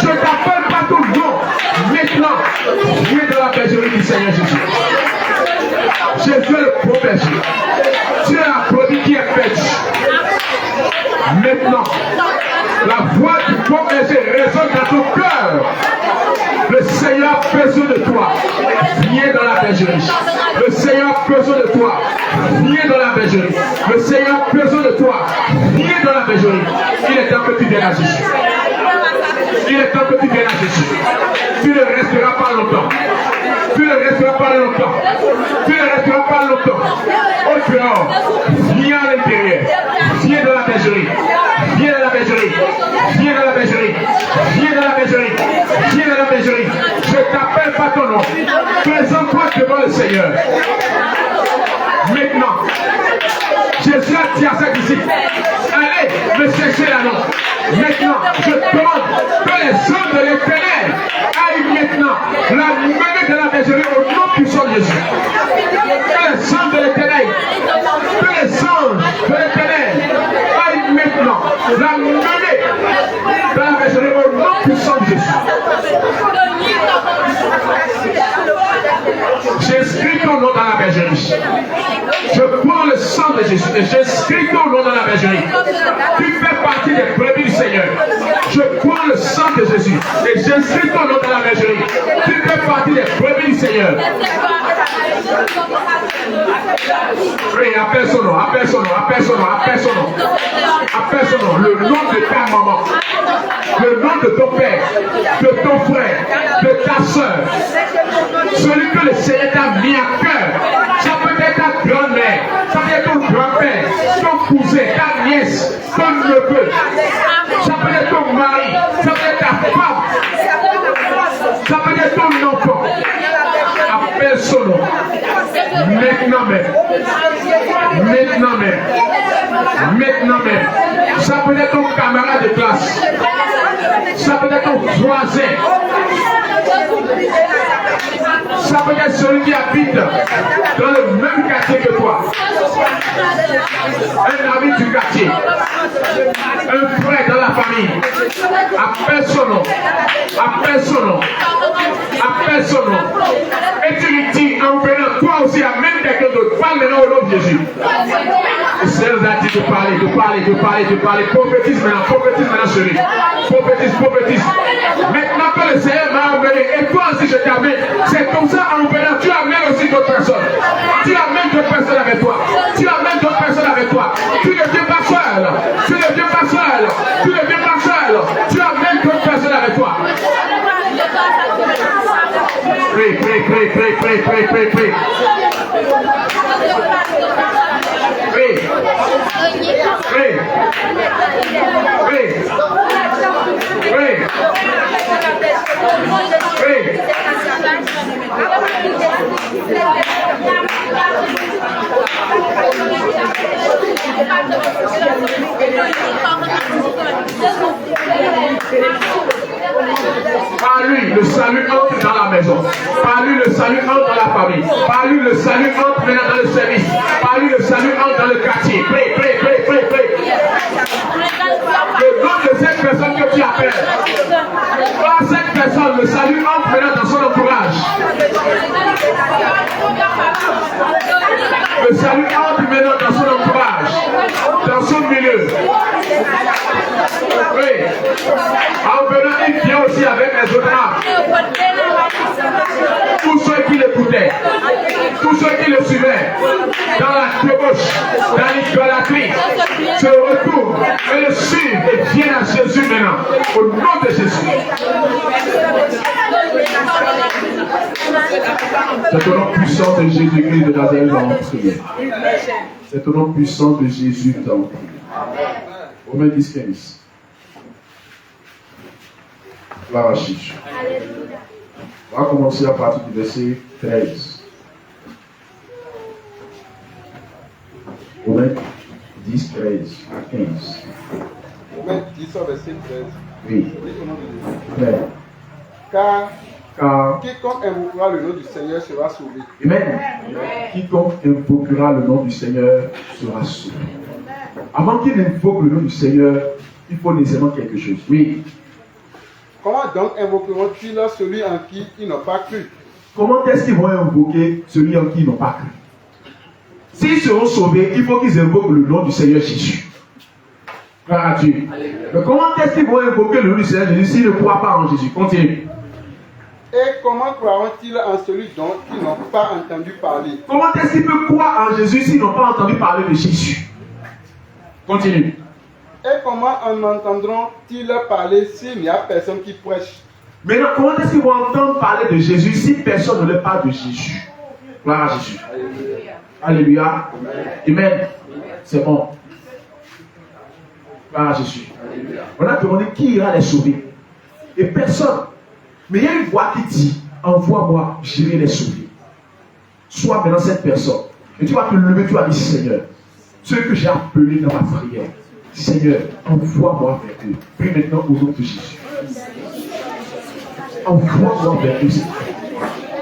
[SPEAKER 4] Je ne t'appelle pas ton nom. Maintenant, tu es dans la bergerie du Seigneur Jésus. Jésus est le bon berger. Tu es la brebis qui est perdue. Maintenant, la voix du bon berger résonne dans ton cœur. Le Seigneur a besoin de toi. Viens dans la bergerie. Le Seigneur a besoin de toi. Viens dans la bergerie. Le Seigneur a besoin de toi. Viens dans la bergerie. Il est temps que tu viennes à Jésus.
[SPEAKER 1] Il est temps que tu viennes à Jésus. Tu ne resteras pas longtemps. Tu ne resteras pas longtemps. Tu ne resteras pas longtemps. Au dehors, viens à l'intérieur. Viens dans la bergerie. Viens dans la bergerie. Viens dans la bergerie. Viens dans la bergerie. Viens dans la bergerie. Je t'appelle pas ton nom. Présente-toi devant le Seigneur. Maintenant, Jésus a dit à ses disciples, allez me chercher là-dedans. Maintenant, je demande que les hommes de l'Éternel aillent maintenant la mener de la bergerie au nom puissant de Jésus. Que les hommes de l'Éternel, que les anges de l'Éternel aillent maintenant la mener de la bergerie au nom puissant de Jésus. J'inscris ton nom dans la bergerie. Je prends le sang de Jésus et j'inscris ton nom dans la bergerie. Tu fais partie des brebis du Seigneur. Je prends le sang de Jésus et j'inscris ton nom dans la bergerie. Tu fais partie des brebis du Seigneur. Oui, appelle son nom, appelle son nom, appelle son nom, appelle son nom. Appelle son nom, le nom de ta maman, le nom de ton père, de ton frère, de ta soeur. Celui que le Seigneur t'a mis à cœur. Ça peut être ta grand-mère, ça peut être ton grand-père, ton cousin, ta nièce, ton neveu. Ça peut être ton mari, ça peut être ta femme, ça peut être ton enfant. Appelle son nom. Maintenant même. Maintenant même. Maintenant même. Ça peut être ton camarade de classe. Ça peut être ton voisin. Ça peut être celui qui habite dans le même quartier que toi. Un ami du quartier. Un frère dans la famille. Appelle son nom. Appelle son nom. Appelle son nom. Et tu lui dis en venant, toi aussi, amène quelqu'un d'autre. Parle maintenant au nom de Jésus. C'est a dit de parler, de parler, de parler, de parler. Prophétise maintenant sur lui. Prophétise. Maintenant que le Seigneur m'a emmené, et toi aussi je t'amène, c'est comme ça en venant, tu amènes aussi d'autres personnes. Tu amènes d'autres personnes avec toi. Tu amènes d'autres personnes avec toi. Tu ne viens pas seul. Tu ne viens pas seul. Tu ne viens pas seul. Tu amènes d'autres personnes avec toi. Prie. Par lui, le salut entre dans la maison. Par lui, le salut entre dans la famille. Par lui, le salut entre maintenant dans le service. Par lui, le salut entre dans le quartier. Prie. Le nom de cette personne que tu appelles. Par cette personne, le salut entre maintenant dans son entourage. Le salut entre maintenant dans son entourage. Dans son milieu. Oui. En venant, il vient aussi avec les autres âmes. Tous ceux qui l'écoutaient, tous ceux qui le suivaient, dans la débauche, dans l'idolâtrie, se retournent et le suivent et viennent à Jésus maintenant. Au nom de Jésus. C'est au nom puissant de Jésus-Christ de Nazareth dans notre prière. C'est au nom puissant de Jésus dans notre prière. Romains 10-15. Gloire à Jésus. On va commencer à partir du verset 13. Romains 10, 13 à 15.
[SPEAKER 5] Romains 10 verset 13.
[SPEAKER 1] Oui. Amen.
[SPEAKER 5] Car quiconque invoquera le nom du Seigneur sera sauvé.
[SPEAKER 1] Amen. Quiconque invoquera le nom du Seigneur sera sauvé. Avant qu'il invoque le nom du Seigneur, il faut nécessairement quelque chose. Oui.
[SPEAKER 5] Comment donc invoqueront-ils celui en qui ils n'ont pas cru?
[SPEAKER 1] Comment est-ce qu'ils vont invoquer celui en qui ils n'ont pas cru? S'ils seront sauvés, il faut qu'ils invoquent le nom du Seigneur Jésus. Gloire à Dieu. Mais comment est-ce qu'ils vont invoquer le nom du Seigneur Jésus s'ils ne croient pas en Jésus? Continue.
[SPEAKER 5] Et comment croiront-ils en celui dont ils n'ont pas entendu parler?
[SPEAKER 1] Comment est-ce qu'ils peuvent croire en Jésus s'ils n'ont pas entendu parler de Jésus? Continue.
[SPEAKER 5] Et comment en entendront-ils parler s'il n'y a personne qui prêche?
[SPEAKER 4] Maintenant, comment est-ce qu'ils vont entendre parler de Jésus si personne ne leur parle de Jésus? Gloire à Jésus. Alléluia. Amen. C'est bon. Gloire à Jésus. On a demandé qui ira les sauver. Et personne. Mais il y a une voix qui dit, envoie-moi, j'irai les sauver. Sois maintenant cette personne. Et tu vas te lever, tu vas dire, Seigneur, ceux que j'ai appelés dans ma prière, Seigneur, envoie-moi vers eux. Prie maintenant au nom de Jésus. Envoie-moi vers eux.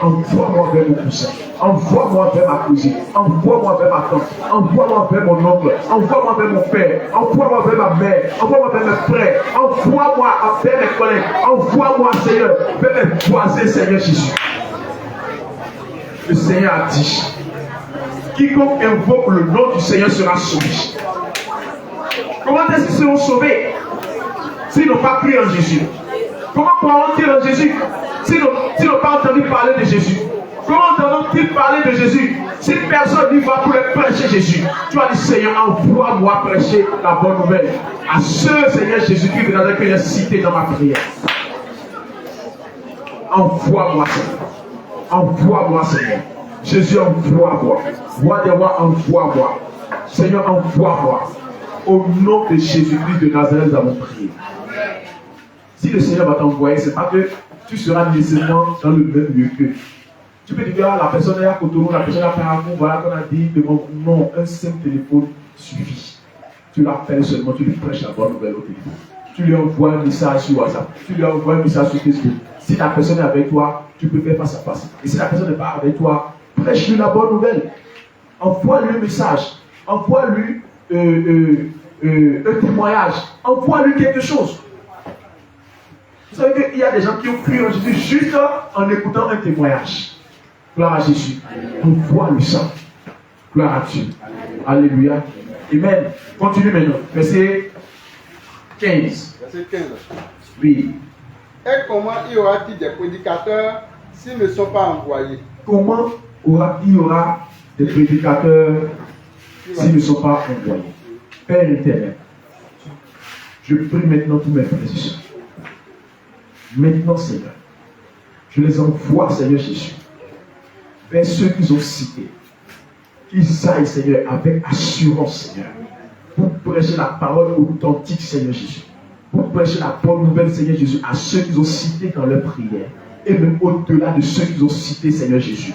[SPEAKER 4] Envoie-moi vers mon cousin. Envoie-moi vers ma cousine. Envoie-moi vers ma tante. Envoie-moi vers mon oncle. Envoie-moi vers mon père. Envoie-moi vers ma mère. Envoie-moi vers mes frères. Envoie-moi vers mes collègues. Envoie-moi, Seigneur, vers mes voisins, Seigneur Jésus. Le Seigneur a dit, quiconque invoque le nom du Seigneur sera sauvé. Comment est-ce qu'ils seront sauvés s'ils n'ont pas cru en Jésus? Comment croiront-ils en Jésus s'ils n'ont pas entendu parler de Jésus? Comment entendront-ils parler de Jésus si personne n'y va pour leur prêcher Jésus? Tu as dit, Seigneur, envoie-moi prêcher la bonne nouvelle à ceux, Seigneur Jésus-Christ, que j'ai cité dans ma prière. Envoie-moi, Seigneur. Envoie-moi, Seigneur. Jésus, envoie-moi. Roi des rois, envoie-moi. Seigneur, envoie-moi. Au nom de Jésus-Christ de Nazareth, nous avons prié. Si le Seigneur va t'envoyer, ce n'est pas que tu seras nécessairement dans le même lieu qu'eux. Tu peux dire, ah, la personne est à Cotonou, la personne est à Paragon, voilà qu'on a dit, non, un simple téléphone suffit. Tu l'appelles seulement, tu lui prêches la bonne nouvelle au téléphone. Tu lui envoies un message sur WhatsApp, tu lui envoies un message sur Facebook. Si la personne est avec toi, tu peux faire face à face. Et si la personne n'est pas avec toi, prêche-lui la bonne nouvelle. Envoie-lui un message, envoie-lui un témoignage, envoie-lui quelque chose. Vous savez qu'il y a des gens qui ont cru en Jésus juste en écoutant un témoignage. Gloire à Jésus. Envoie-lui ça. Gloire à Dieu. Alléluia. Amen. Continue maintenant. Verset 15.
[SPEAKER 5] Verset 15.
[SPEAKER 4] Oui.
[SPEAKER 5] Et comment y aura-t-il des prédicateurs s'ils ne sont pas envoyés?
[SPEAKER 4] Comment il y aura des prédicateurs s'ils ne sont pas envoyés? Père éternel, je prie maintenant tous mes frères et sœurs. Maintenant, Seigneur, je les envoie, Seigneur Jésus, vers ceux qu'ils ont cités. Qu'ils aillent, Seigneur, avec assurance, Seigneur, pour prêcher la parole authentique, Seigneur Jésus. Pour prêcher la bonne nouvelle, Seigneur Jésus, à ceux qu'ils ont cités dans leur prière. Et même au-delà de ceux qu'ils ont cités, Seigneur Jésus.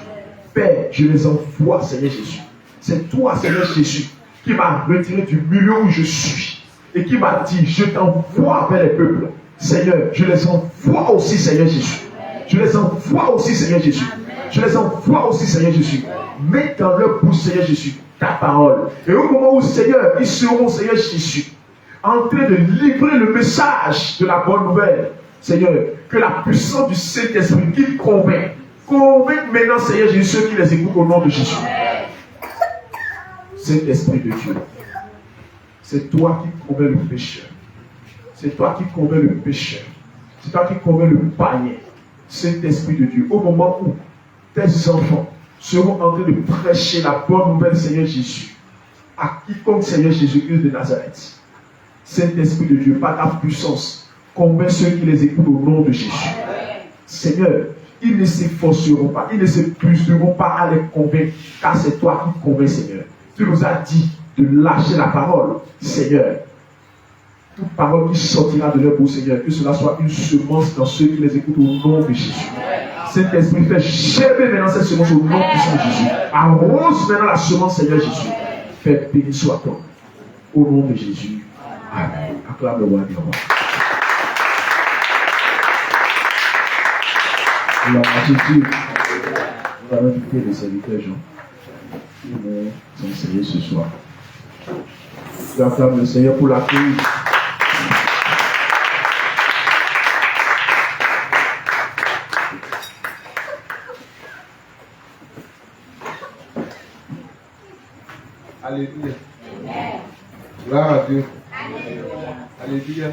[SPEAKER 4] Père, je les envoie, Seigneur Jésus. C'est toi, Seigneur Jésus, qui m'a retiré du milieu où je suis. Et qui m'a dit, je t'envoie vers les peuples. Seigneur, je les envoie aussi, Seigneur Jésus. Je les envoie aussi, Seigneur Jésus. Je les envoie aussi, Seigneur Jésus. Mets dans leur bouche, Seigneur Jésus, ta parole. Et au moment où, Seigneur, ils seront, Seigneur Jésus, en train de livrer le message de la bonne nouvelle, Seigneur, que la puissance du Saint-Esprit qui convainc maintenant, Seigneur Jésus, ceux qui les écoutent au nom de Jésus. Saint-Esprit de Dieu, c'est toi qui convainc le pécheur. C'est toi qui convainc le pécheur. C'est toi qui convainc le païen. Saint-Esprit de Dieu, au moment où tes enfants seront en train de prêcher la bonne nouvelle, Seigneur Jésus, à quiconque, Seigneur Jésus-Christ de Nazareth. Saint-Esprit de Dieu, par ta puissance, convainc ceux qui les écoutent au nom de Jésus. Seigneur, ils ne s'efforceront pas, ils ne s'épuiseront pas à les convaincre, car c'est toi qui convaincs, Seigneur. Tu nous as dit de lâcher la parole, Seigneur. Toute parole qui sortira de leur bouche, Seigneur, que cela soit une semence dans ceux qui les écoutent au nom de Jésus. Saint-Esprit, fais germer maintenant cette semence au nom de Jésus. Arrose maintenant la semence, Seigneur Jésus. Fais béni soit-on. Au nom de Jésus. Amen. Acclame le roi des rois. Alors, à Jésus, nous allons inviter les serviteurs Jean qui vont enseigner ce soir. Je acclame le Seigneur pour l'accueil.
[SPEAKER 5] Alléluia. Gloire à Dieu. Alléluia.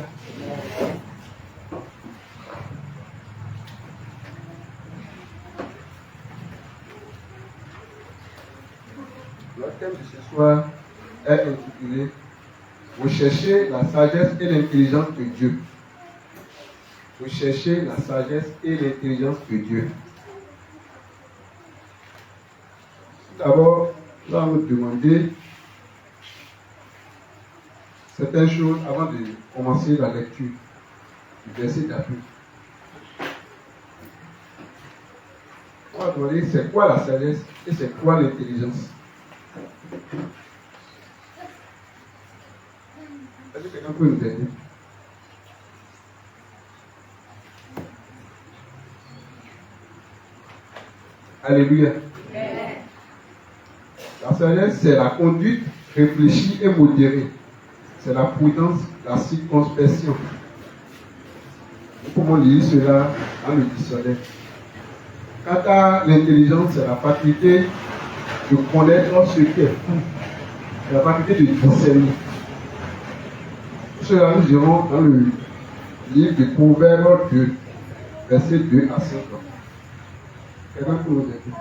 [SPEAKER 5] Le thème de ce soir est intitulé Recherchez la sagesse et l'intelligence de Dieu. Recherchez la sagesse et l'intelligence de Dieu. D'abord, nous allons vous demander certaines choses avant de commencer la lecture du verset d'appui. On va demander c'est quoi la sagesse et c'est quoi l'intelligence. Est-ce que quelqu'un peut nous aider? Alléluia. La sagesse, c'est la conduite réfléchie et modérée. C'est la prudence, la circonspection. Nous pouvons lire cela dans le dictionnaire. Quant à l'intelligence, c'est la faculté de connaître ce qu'est. C'est la faculté de discerner. Tout cela, nous irons dans le livre de Proverbes 2, versets 2 à 5. Quelqu'un peut nous aider?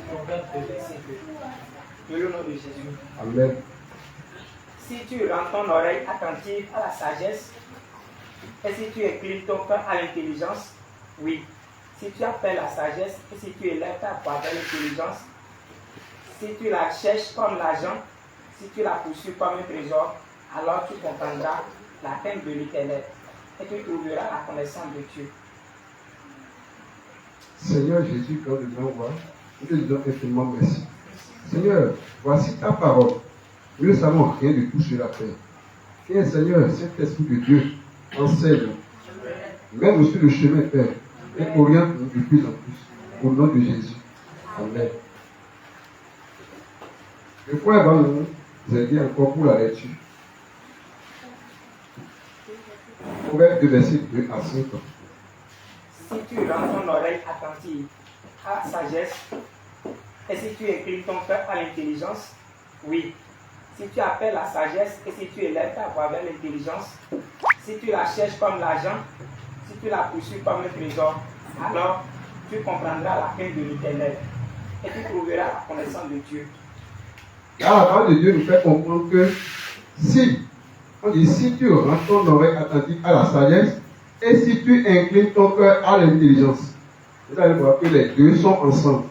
[SPEAKER 6] Proverbe 2, verset 2. De le nom de Jésus.
[SPEAKER 5] Amen.
[SPEAKER 6] Si tu rends ton oreille attentive à la sagesse, et si tu inclines ton cœur à l'intelligence, oui. Si tu appelles la sagesse, et si tu élèves ta voix vers l'intelligence, si tu la cherches comme l'argent, si tu la poursuis comme un trésor, alors tu comprendras la crainte de l'Éternel, et tu trouveras la connaissance de Dieu.
[SPEAKER 5] Seigneur Jésus, quand nous l'envoie, nous te disons infiniment merci. Seigneur, voici ta parole. Nous ne savons rien de tout cela, Père. Viens, Seigneur, Saint-Esprit de Dieu, enseigne. Mène aussi le chemin, Père, et oriente-nous de plus en plus. Au nom de Jésus. Amen. Le frère va nous aider encore pour la lecture. Proverbe 2, verset 2 à 5.
[SPEAKER 6] Si tu rends ton oreille attentive à la sagesse, et si tu inclines ton cœur à l'intelligence, oui. Si tu appelles la sagesse et si tu élèves ta voix vers l'intelligence, si tu la cherches comme l'argent, si tu la poursuis comme un trésor, alors tu comprendras la crainte de l'Éternel et tu trouveras la connaissance de Dieu.
[SPEAKER 5] Là, la parole de Dieu nous fait comprendre que si tu rends ton oreille attentive à la sagesse et si tu inclines ton cœur à l'intelligence, vous allez voir que les deux sont ensemble.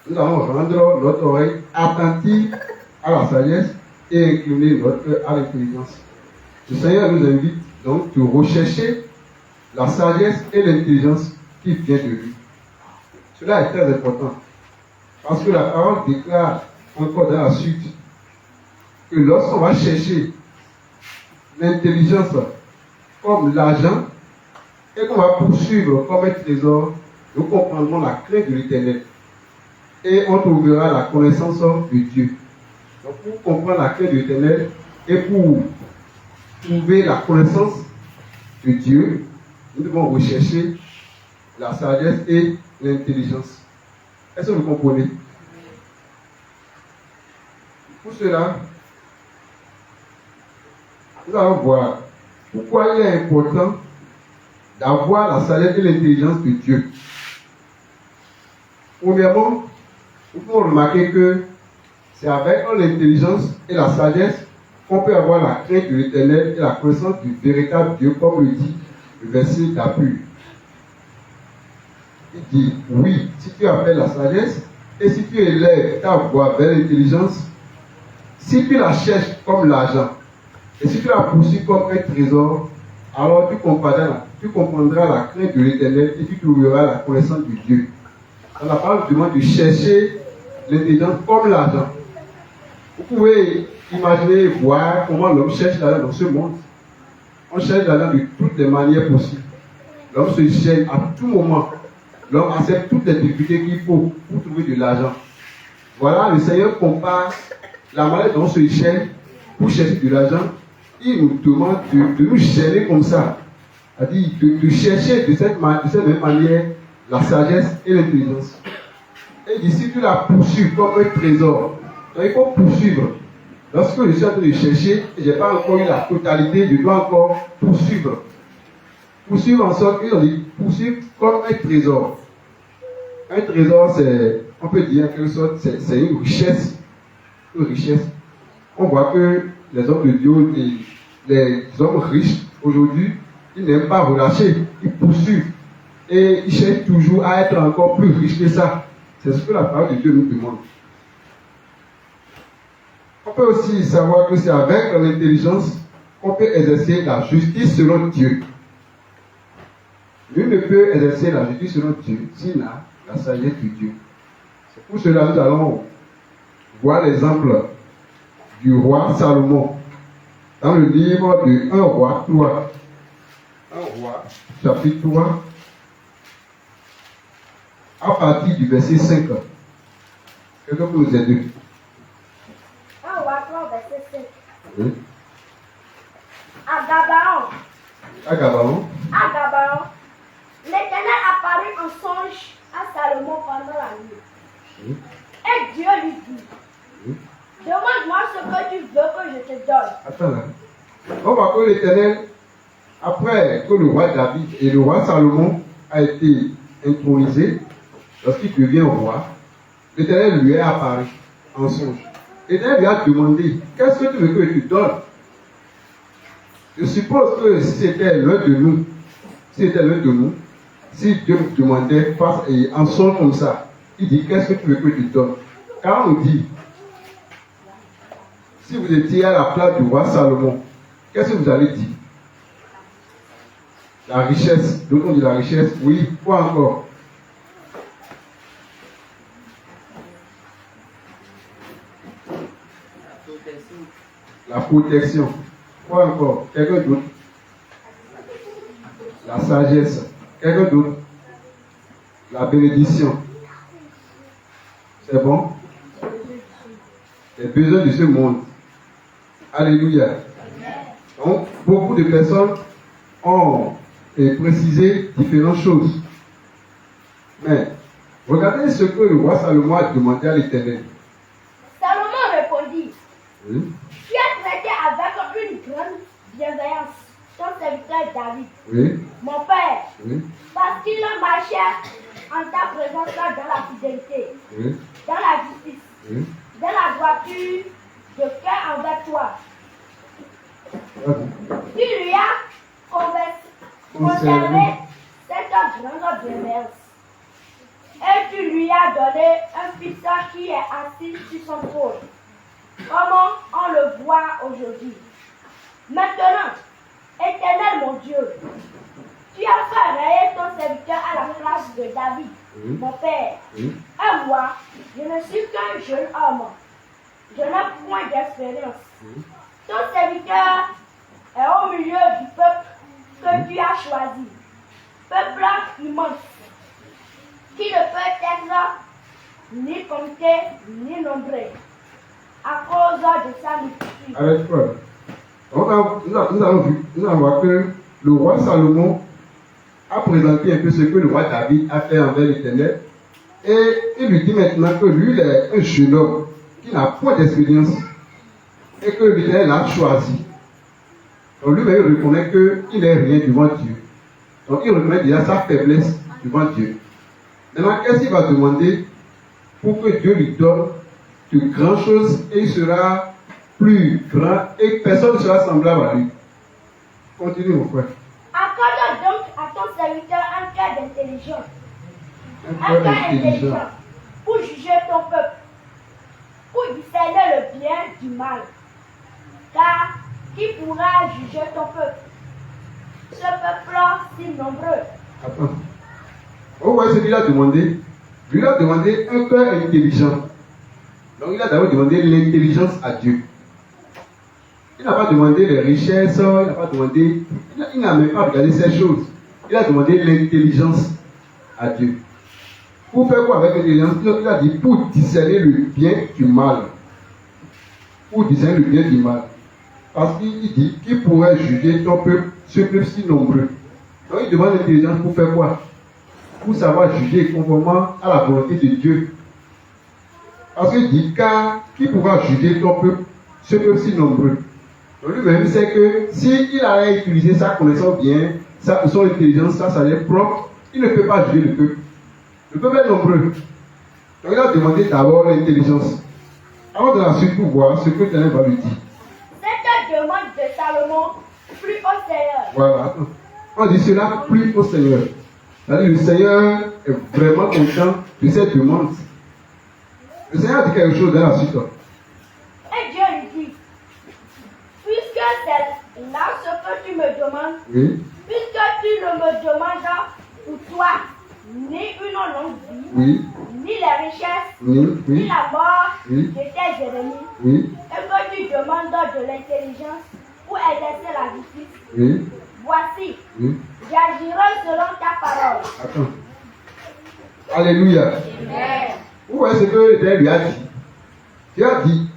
[SPEAKER 5] Nous allons rendre notre oreille attentive à la sagesse et incliner notre cœur à l'intelligence. Le Seigneur nous invite donc de rechercher la sagesse et l'intelligence qui vient de lui. Cela est très important. Parce que la parole déclare encore dans la suite que lorsqu'on va chercher l'intelligence comme l'argent et qu'on va poursuivre comme un trésor, nous comprendrons la crainte de l'Éternel et on trouvera la connaissance de Dieu. Donc pour comprendre la crainte de l'Éternel et pour trouver la connaissance de Dieu, nous devons rechercher la sagesse et l'intelligence. Est-ce que vous comprenez? Pour cela, nous allons voir pourquoi il est important d'avoir la sagesse et l'intelligence de Dieu. Premièrement, nous pouvons remarquer que c'est avec l'intelligence et la sagesse qu'on peut avoir la crainte de l'Éternel et la connaissance du véritable Dieu, comme le dit le verset d'appui. Il dit, oui, si tu appelles la sagesse et si tu élèves ta voix vers l'intelligence, si tu la cherches comme l'argent et si tu la poursuis comme un trésor, alors tu comprendras la crainte de l'Éternel et tu trouveras la connaissance de Dieu. Dans la parole demande de chercher l'intelligence comme l'argent. Vous pouvez imaginer, voir comment l'homme cherche l'argent dans ce monde. On cherche l'argent de toutes les manières possibles. L'homme se cherche à tout moment. L'homme accepte toutes les difficultés qu'il faut pour trouver de l'argent. Voilà, le Seigneur compare la manière dont on se cherche pour chercher de l'argent. Il nous demande de nous chercher comme ça. C'est-à-dire de chercher de cette même manière la sagesse et l'intelligence. Et il dit, si tu la poursuis comme un trésor, donc il faut poursuivre. Lorsque je suis en train de chercher, et je n'ai pas encore eu la totalité, je dois encore poursuivre. Poursuivre en sorte qu'ils ont dit, poursuivre comme un trésor. Un trésor, c'est, on peut dire en quelque sorte, c'est une richesse. Une richesse. On voit que les hommes de Dieu les hommes riches aujourd'hui, ils n'aiment pas relâcher, ils poursuivent et ils cherchent toujours à être encore plus riches que ça. C'est ce que la parole de Dieu nous demande. On peut aussi savoir que c'est avec l'intelligence qu'on peut exercer la justice selon Dieu. Nul ne peut exercer la justice selon Dieu s'il n'a la sagesse de Dieu. C'est pour cela que nous allons voir l'exemple du roi Salomon dans le livre de 1 roi 3. 1 roi, chapitre 3, à partir du verset 5. Quelqu'un peut nous aider?
[SPEAKER 7] 1 roi 3, verset 5.
[SPEAKER 5] Oui.
[SPEAKER 7] À Gabaon,
[SPEAKER 5] À Gabaon,
[SPEAKER 7] l'Éternel apparut en songe à Salomon pendant la nuit.
[SPEAKER 5] oui,
[SPEAKER 7] Et Dieu lui dit,
[SPEAKER 5] oui.
[SPEAKER 7] demande-moi ce que tu veux que je te donne.
[SPEAKER 5] Attends là. On voit que l'Éternel, après que le roi David et le roi Salomon a été intronisé, lorsqu'il devient roi, l'Éternel lui est apparu en songe. L'Éternel lui a demandé, qu'est-ce que tu veux que je te donne? Je suppose que si c'était l'un de nous, si Dieu me demandait face et en songe comme ça, il dit, qu'est-ce que tu veux que je te donne? Car on dit, si vous étiez à la place du roi Salomon, qu'est-ce que vous allez dire? La richesse, donnons de la richesse, oui, quoi encore? La protection. Quoi encore? Quelqu'un d'autre? La sagesse. Quelqu'un d'autre? La bénédiction. C'est bon? Les besoins de ce monde. Alléluia. Donc, beaucoup de personnes ont précisé différentes choses. Mais, regardez ce que le roi Salomon a demandé à l'Éternel.
[SPEAKER 7] Salomon répondit,
[SPEAKER 5] Oui,
[SPEAKER 7] tu as traité avec une grande bienveillance ton serviteur David,
[SPEAKER 5] oui,
[SPEAKER 7] mon père,
[SPEAKER 5] oui,
[SPEAKER 7] parce qu'il a marché en ta présence dans la fidélité,
[SPEAKER 5] oui,
[SPEAKER 7] dans la justice,
[SPEAKER 5] oui.
[SPEAKER 7] dans la droiture de cœur envers toi.
[SPEAKER 5] Vas-y.
[SPEAKER 7] Tu lui as conservé cette grande bienveillance. Et tu lui as donné un fils qui est assis sur son trône, comme on le voit aujourd'hui. Maintenant, Éternel mon Dieu, tu as fait régner ton serviteur à la place de David,
[SPEAKER 5] Oui.
[SPEAKER 7] mon père.
[SPEAKER 5] Oui.
[SPEAKER 7] Et moi, je ne suis qu'un jeune homme. Je n'ai point d'expérience.
[SPEAKER 5] Oui.
[SPEAKER 7] Ton serviteur est au milieu du peuple que tu as choisi. Peuple immense, qui ne peut être ni compté ni nombré à cause de sa multitude.
[SPEAKER 5] Avec quoi? Nous avons vu que le roi Salomon a présenté un peu ce que le roi David a fait envers l'Éternel. Et il lui dit maintenant que lui, il est un jeune homme qui n'a point d'expérience et que l'Éternel l'a choisi. Donc lui-même, il reconnaît qu'il n'est rien devant Dieu. Donc il reconnaît déjà sa faiblesse devant Dieu. Maintenant, qu'est-ce qu'il va demander pour que Dieu lui donne de grandes choses et il sera plus grand et personne ne sera semblable à lui? Continue mon frère.
[SPEAKER 7] Accorde donc à ton serviteur un cœur d'intelligence,
[SPEAKER 5] Un
[SPEAKER 7] un
[SPEAKER 5] cœur
[SPEAKER 7] cœur
[SPEAKER 5] intelligent.
[SPEAKER 7] intelligent pour juger ton peuple, pour discerner le bien du mal. Car qui pourra juger ton peuple? Ce peuple-là si nombreux.
[SPEAKER 5] Attends. On voit ce qu'il a demandé. Lui a demandé un cœur intelligent. Donc il a d'abord demandé l'intelligence à Dieu. Il n'a pas demandé les richesses, il n'a pas demandé, il n'a même pas regardé ces choses. Il a demandé l'intelligence à Dieu. Pour faire quoi avec l'intelligence? Il a dit pour discerner le bien du mal. Pour discerner le bien du mal. Parce qu'il dit qu'il pourrait juger ton peuple, ce peuple si nombreux. Donc il demande l'intelligence pour faire quoi? Pour savoir juger conformément à la volonté de Dieu. Parce qu'il dit car qui pourra juger ton peuple, ce peuple si nombreux? Donc lui-même sait que s'il allait utiliser sa connaissance bien, son intelligence, sa sagesse propre, il ne peut pas juger le peuple. Le peuple est nombreux. Donc il a demandé d'abord l'intelligence. Avant de la suite pour voir ce que l'Éternel va lui dire.
[SPEAKER 7] Cette demande de Salomon plut au Seigneur.
[SPEAKER 5] Voilà, attends. On dit cela plut au Seigneur. C'est-à-dire le Seigneur est vraiment content de cette demande. Le Seigneur dit quelque chose dans la suite.
[SPEAKER 7] Et Dieu lui dit, puisque c'est là ce que tu me demandes,
[SPEAKER 5] Oui,
[SPEAKER 7] puisque tu ne me demandes pour toi ni une longue vie,
[SPEAKER 5] oui,
[SPEAKER 7] ni les richesses,
[SPEAKER 5] oui,
[SPEAKER 7] ni
[SPEAKER 5] oui,
[SPEAKER 7] la mort
[SPEAKER 5] oui,
[SPEAKER 7] de tes ennemis,
[SPEAKER 5] oui,
[SPEAKER 7] et que tu demandes de l'intelligence pour exercer la justice,
[SPEAKER 5] oui,
[SPEAKER 7] voici,
[SPEAKER 5] oui.
[SPEAKER 7] j'agirai selon ta parole.
[SPEAKER 5] Attends. Alléluia.
[SPEAKER 7] Amen.
[SPEAKER 5] Vous voyez ce que Dieu lui a dit. Dieu a dit,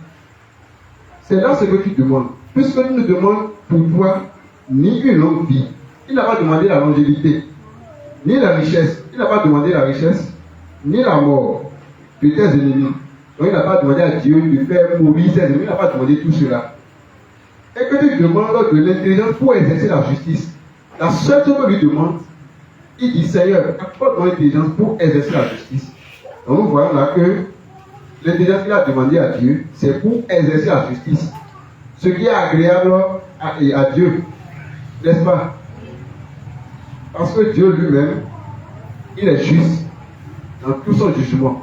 [SPEAKER 5] c'est là ce que tu demandes. Puisque tu ne demandes pour toi ni une longue vie. Il n'a pas demandé la longévité, ni la richesse. Il n'a pas demandé la richesse, ni la mort de tes ennemis. Donc il n'a pas demandé à Dieu de faire mourir ses ennemis. Il n'a pas demandé tout cela. Et que tu demandes de l'intelligence pour exercer la justice. La seule chose que lui demande, il dit, Seigneur, accorde-moi l'intelligence pour exercer la justice. Donc nous voyons là que l'intelligence qu'il a demandé à Dieu, c'est pour exercer la justice. Ce qui est agréable à Dieu, n'est-ce pas? Parce que Dieu lui-même, il est juste dans tout son jugement.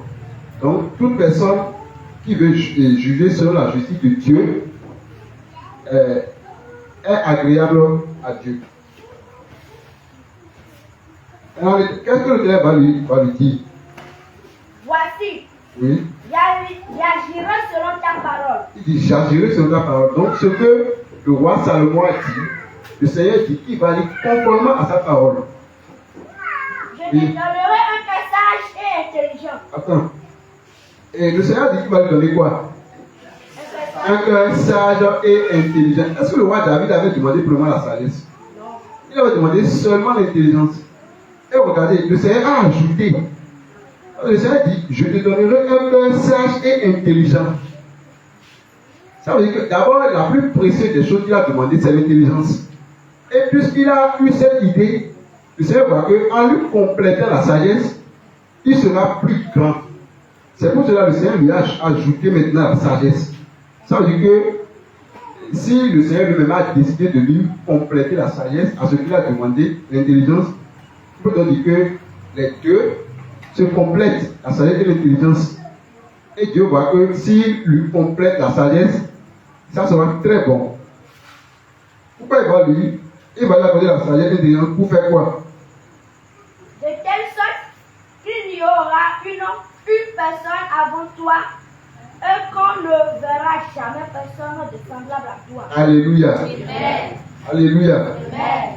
[SPEAKER 5] Donc toute personne qui veut juger selon la justice de Dieu est agréable à Dieu. Alors, qu'est-ce que le Seigneur va lui dire?
[SPEAKER 7] Voici,
[SPEAKER 5] Oui.
[SPEAKER 7] j'agirai selon ta parole.
[SPEAKER 5] Il dit, j'agirai selon ta parole. Donc, ce que le roi Salomon a dit, le Seigneur dit qu'il va aller conformément à sa parole.
[SPEAKER 7] Je te donnerai un cœur sage et intelligent.
[SPEAKER 5] Attends. Et le Seigneur dit qu'il va lui donner quoi?
[SPEAKER 7] Un
[SPEAKER 5] Un
[SPEAKER 7] cœur
[SPEAKER 5] cœur sage et intelligent. Est-ce que le roi David avait demandé premièrement la sagesse?
[SPEAKER 7] Non.
[SPEAKER 5] Il avait demandé seulement l'intelligence. Et regardez, le Seigneur a ajouté. Le Seigneur dit, je te donnerai un cœur sage et intelligent. Ça veut dire que d'abord, la plus précieuse des choses qu'il a demandé, c'est l'intelligence. Et puisqu'il a eu cette idée, le Seigneur voit qu'en lui complétant la sagesse, il sera plus grand. C'est pour cela que le Seigneur lui a ajouté maintenant la sagesse. Ça veut dire que si le Seigneur lui-même a décidé de lui compléter la sagesse à ce qu'il a demandé, l'intelligence, il peut dire que les deux se complètent, la sagesse et l'intelligence. Et Dieu voit que s'il lui complète la sagesse, ça sera très bon. Pourquoi il va lui accorder la sagesse et l'intelligence pour faire quoi?
[SPEAKER 7] De telle sorte qu'il n'y aura une personne avant toi et qu'on ne verra jamais personne de semblable à toi.
[SPEAKER 5] Alléluia.
[SPEAKER 7] Amen.
[SPEAKER 5] Alléluia.
[SPEAKER 7] Amen.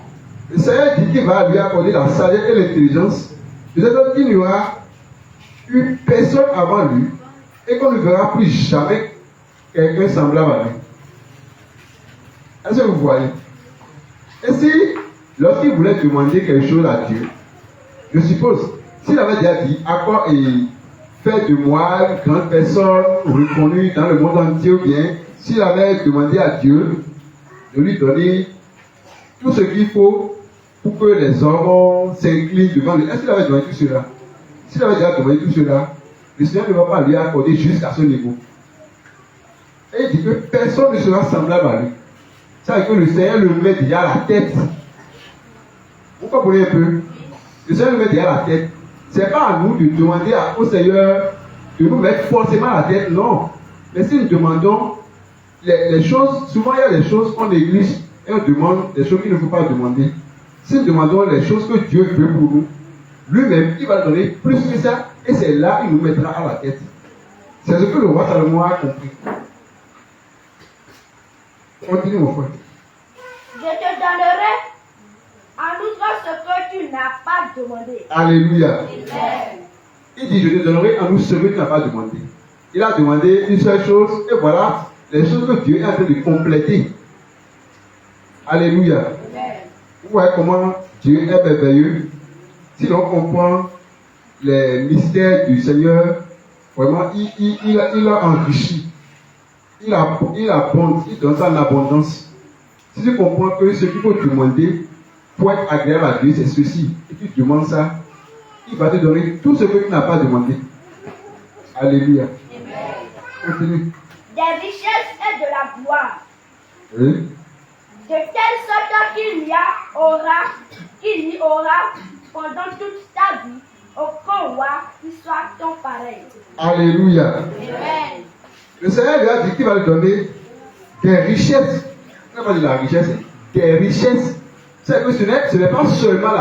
[SPEAKER 5] Le Seigneur dit qu'il va lui accorder la sagesse et l'intelligence. De telle sorte qu'il n'y aura une personne avant lui et qu'on ne verra plus jamais quelqu'un semblable à lui. Est-ce que vous voyez? Et si, lorsqu'il voulait demander quelque chose à Dieu, je suppose, s'il avait déjà dit, accorde et fais de moi une grande personne reconnue dans le monde entier, ou bien s'il avait demandé à Dieu de lui donner tout ce qu'il faut pour que les hommes s'inclinent devant lui, est-ce qu'il avait demandé tout cela? S'il avait déjà demandé tout cela, le Seigneur ne va pas lui accorder jusqu'à ce niveau. Et il dit que personne ne sera semblable à lui. Ça veut dire que le Seigneur le met déjà à la tête. Vous comprenez un peu? Le Seigneur le met déjà à la tête. Ce n'est pas à nous de demander au Seigneur de nous mettre forcément à la tête, non. Mais si nous demandons les choses, souvent il y a des choses qu'on néglige et on demande des choses qu'il ne faut pas demander. Si nous demandons les choses que Dieu veut pour nous, lui-même, il va donner plus que ça et c'est là qu'il nous mettra à la tête. C'est ce que le roi Salomon a compris. Continue mon frère.
[SPEAKER 7] Je te donnerai en outre ce que tu n'as pas demandé.
[SPEAKER 5] Alléluia.
[SPEAKER 7] Amen.
[SPEAKER 5] Il dit, je te donnerai en outre ce que tu n'as pas demandé. Il a demandé une seule chose et voilà les choses que Dieu est en train de compléter. Alléluia.
[SPEAKER 7] Amen.
[SPEAKER 5] Vous voyez comment Dieu est merveilleux. Si l'on comprend les mystères du Seigneur, vraiment, il a enrichi. Il abonde, il donne ça en abondance. Si tu comprends que ce qu'il faut demander pour être agréable à Dieu, c'est ceci, et tu demandes ça, il va te donner tout ce que tu n'as pas demandé. Alléluia.
[SPEAKER 7] Amen.
[SPEAKER 5] Continue.
[SPEAKER 7] Des richesses et de la gloire,
[SPEAKER 5] Oui.
[SPEAKER 7] De telle sorte qu'il y aura pendant toute ta vie aucun roi qui soit ton pareil.
[SPEAKER 5] Alléluia.
[SPEAKER 7] Amen.
[SPEAKER 5] Le Seigneur lui a dit qu'il va lui donner des richesses. On n'a pas dit la richesse, des richesses. C'est que ce n'est pas seulement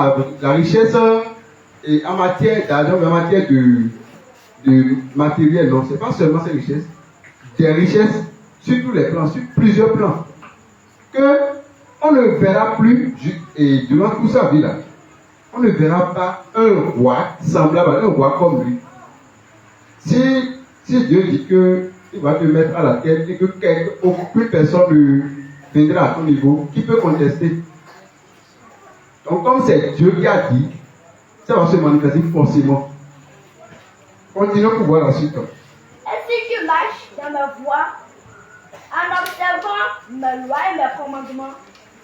[SPEAKER 5] la richesse en matière d'argent, mais en matière de matériel. Non, ce n'est pas seulement ces richesses. Des richesses sur tous les plans, sur plusieurs plans. Que on ne verra plus, et durant toute sa vie là, on ne verra pas un roi semblable à un roi comme lui. Si Dieu dit qu'il va te mettre à la tête et que aucune personne ne viendra à ton niveau, qui peut contester? Donc comme c'est Dieu qui a dit, ça va se manifester forcément. Continuons pour voir la suite.
[SPEAKER 7] Et si tu marches dans mes voies, en observant mes lois et mes commandements,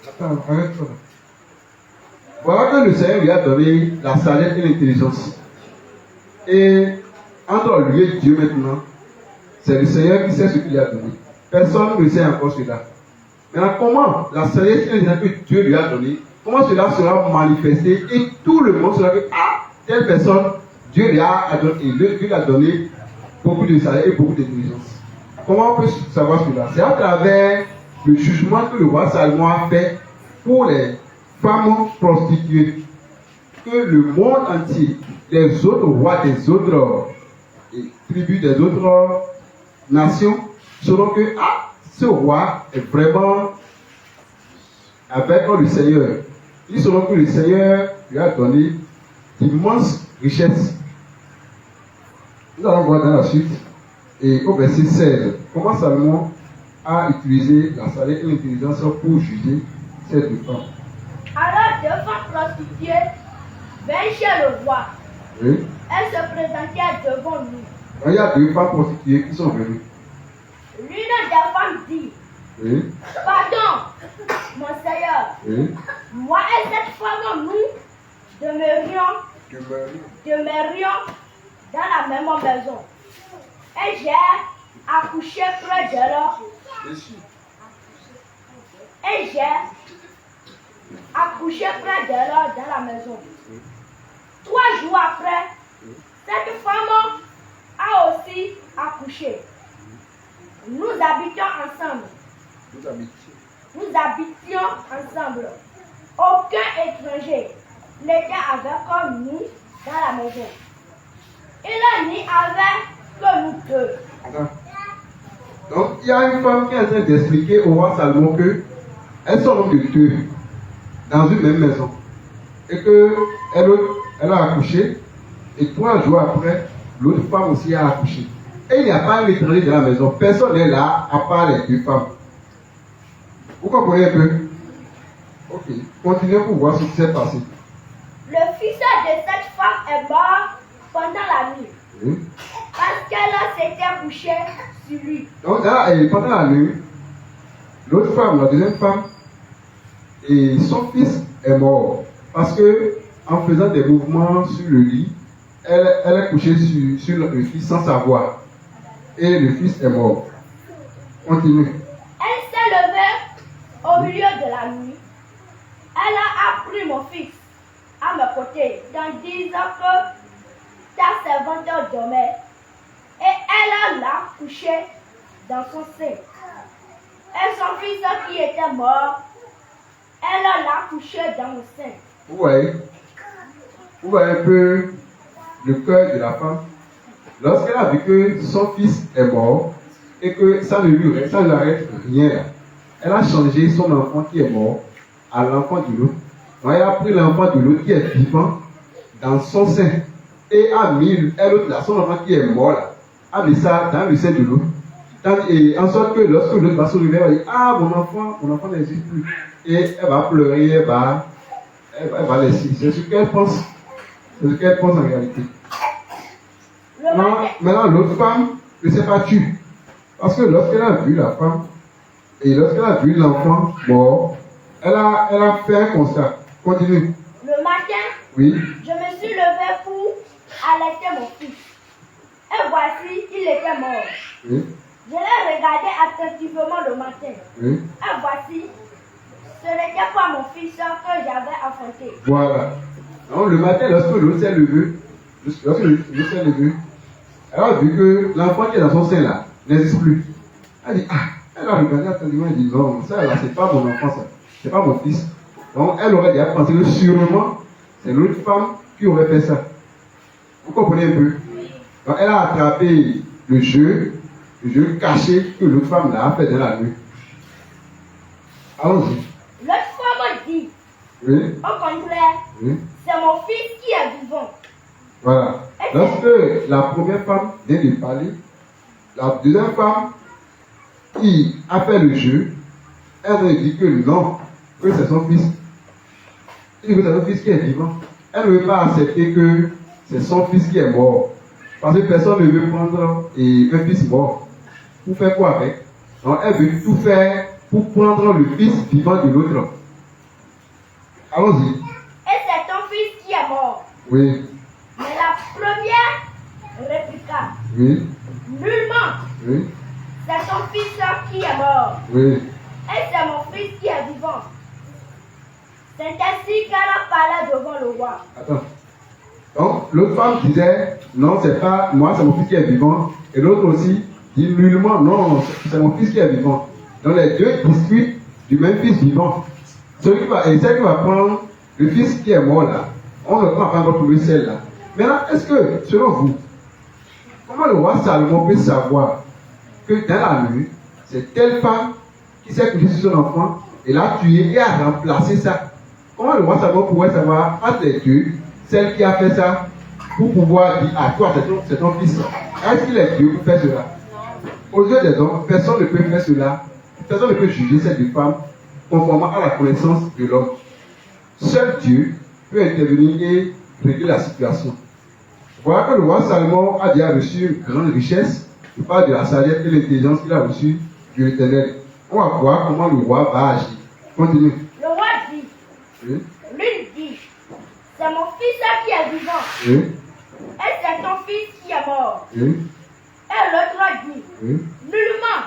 [SPEAKER 5] Attends, arrête-toi. Voilà que le Seigneur lui a donné la sagesse et l'intelligence. Et entre lui et Dieu maintenant, c'est le Seigneur qui sait ce qu'il lui a donné. Personne ne sait encore cela. Maintenant, comment la sagesse et l'intelligence que Dieu lui a donné, comment cela sera manifesté et tout le monde sera que, ah, telle personne, Dieu lui a donné beaucoup de sagesse et beaucoup d'intelligence. Comment on peut savoir cela? C'est à travers le jugement que le roi Salomon a fait pour les femmes prostituées. Que le monde entier, les autres rois des autres tribus, des autres nations, sauront que ce roi est vraiment avec le Seigneur. Ils sauront que le Seigneur lui a donné d'immenses richesses. Nous allons voir dans la suite. Et au verset 16, comment Salomon a utilisé la sagesse et l'intelligence pour juger ces deux femmes.
[SPEAKER 7] alors deux femmes prostituées vinrent chez le roi.
[SPEAKER 5] Oui.
[SPEAKER 7] Elles se présentèrent devant lui.
[SPEAKER 5] Il y a deux femmes prostituées qui sont venues.
[SPEAKER 7] L'une des femmes dit,
[SPEAKER 5] Oui.
[SPEAKER 7] pardon, mon Seigneur,
[SPEAKER 5] Oui.
[SPEAKER 7] moi et cette femme, nous demeurions dans la même maison. Et j'ai accouché près d'elle. Et j'ai accouché près d'elle dans la maison. 3 jours après, cette femme a aussi accouché. Nous habitions ensemble. Aucun étranger n'était avec nous dans la maison. Il n'y avait que nous deux.
[SPEAKER 5] Donc, il y a une femme qui est en train d'expliquer au roi Salomon qu'elles sont de deux dans une même maison. Et qu'elle a accouché. Et 3 jours après, l'autre femme aussi a accouché. Et il n'y a pas un étranger dans la maison. Personne n'est là à part les deux femmes. Vous comprenez un peu? Ok. Continuez pour voir ce qui s'est passé.
[SPEAKER 7] Le fils de cette femme est mort pendant la nuit.
[SPEAKER 5] Oui.
[SPEAKER 7] Parce qu'elle s'était couchée sur lui.
[SPEAKER 5] Donc, pendant la nuit, l'autre femme, la deuxième femme, et son fils est mort. Parce que, en faisant des mouvements sur le lit, elle est couchée sur le fils sans savoir. Et le fils est mort. Continue.
[SPEAKER 7] Elle s'est levée au milieu de la nuit. Elle a pris mon fils à mes côtés, tandis que ta servante dormait. Et elle l'a couché dans son sein. Et son fils qui était mort, elle l'a couché dans le sein.
[SPEAKER 5] Vous voyez un peu le cœur de la femme. Lorsqu'elle a vu que son fils est mort et que ça ne lui arrête rien là, elle a changé son enfant qui est mort à l'enfant de l'autre. Donc elle a pris l'enfant de l'autre qui est vivant dans son sein et a mis son enfant qui est mort là, a mis ça dans le sein de l'autre. Et en sorte que lorsque l'autre va se réveiller, elle va dire, ah mon enfant n'existe plus. Et elle va pleurer, elle va laisser. C'est ce qu'elle pense. C'est ce qu'elle pense en réalité. Maintenant, l'autre femme ne s'est pas tue. Parce que lorsqu'elle a vu la femme et lorsqu'elle a vu l'enfant mort, elle a fait un constat. Continue.
[SPEAKER 7] Le matin,
[SPEAKER 5] Oui.
[SPEAKER 7] je me suis levée pour allaiter mon fils. Et voici, il était mort.
[SPEAKER 5] Oui.
[SPEAKER 7] Je l'ai regardé attentivement le matin.
[SPEAKER 5] Oui.
[SPEAKER 7] Et voici, ce n'était pas mon fils que j'avais affronté.
[SPEAKER 5] Voilà. Donc, le matin, lorsque l'autre s'est levé, elle a vu que l'enfant qui est dans son sein là n'existe plus. Elle dit, elle a regardé attentivement et dit, non, ça là, c'est pas mon enfant, ça. C'est pas mon fils. Donc, elle aurait déjà pensé que sûrement, c'est l'autre femme qui aurait fait ça. Vous comprenez un peu? Donc, elle a attrapé le jeu caché que l'autre femme là a fait dans la nuit. Allons-y.
[SPEAKER 7] L'autre femme dit,
[SPEAKER 5] Oui.
[SPEAKER 7] au contraire,
[SPEAKER 5] Oui.
[SPEAKER 7] c'est mon fils qui est vivant.
[SPEAKER 5] Voilà. Lorsque la première femme vient de parler, la deuxième femme qui a fait le jeu, elle ne dit que non, que c'est son fils. Elle dit que c'est son fils qui est vivant. Elle ne veut pas accepter que c'est son fils qui est mort. Parce que personne ne veut prendre un fils mort. Pour faire quoi avec? Donc elle veut tout faire pour prendre le fils vivant de l'autre. Allons-y.
[SPEAKER 7] Et c'est ton fils qui est mort.
[SPEAKER 5] Oui.
[SPEAKER 7] Mais la première répliqua,
[SPEAKER 5] Oui.
[SPEAKER 7] nullement,
[SPEAKER 5] Oui.
[SPEAKER 7] c'est ton fils qui est mort.
[SPEAKER 5] Oui.
[SPEAKER 7] Et c'est mon fils qui est vivant. C'est ainsi qu'elle a parlé devant le roi.
[SPEAKER 5] Attends. Donc, l'autre femme disait, non, c'est pas moi, c'est mon fils qui est vivant. Et l'autre aussi dit nullement, non, c'est mon fils qui est vivant. Donc, les deux discutent du même fils vivant. Celui qui va prendre le fils qui est mort là, on ne prend pas encore trouver celle-là. Maintenant, est-ce que, selon vous, comment le roi Salomon peut savoir que dans la nuit, c'est telle femme qui s'est couchée sur son enfant et l'a tué et a remplacé ça? Comment le roi Salomon pourrait savoir entre les deux, celle qui a fait ça, pour pouvoir dire à toi, c'est ton fils? Est-ce qu'il est Dieu pour faire cela? Aux yeux des hommes, personne ne peut faire cela. Personne ne peut juger cette femme conformément à la connaissance de l'homme. Seul Dieu peut intervenir et régler la situation. Voilà que le roi Salomon a déjà reçu une grande richesse. Je parle de la sagesse et l'intelligence qu'il a reçue de l'Éternel. On va voir comment le roi va agir. Continue.
[SPEAKER 7] Le roi dit,
[SPEAKER 5] Oui.
[SPEAKER 7] l'une dit, c'est mon fils qui est vivant.
[SPEAKER 5] Oui.
[SPEAKER 7] Et c'est ton fils qui est mort.
[SPEAKER 5] Oui.
[SPEAKER 7] Et l'autre dit,
[SPEAKER 5] Oui.
[SPEAKER 7] nullement,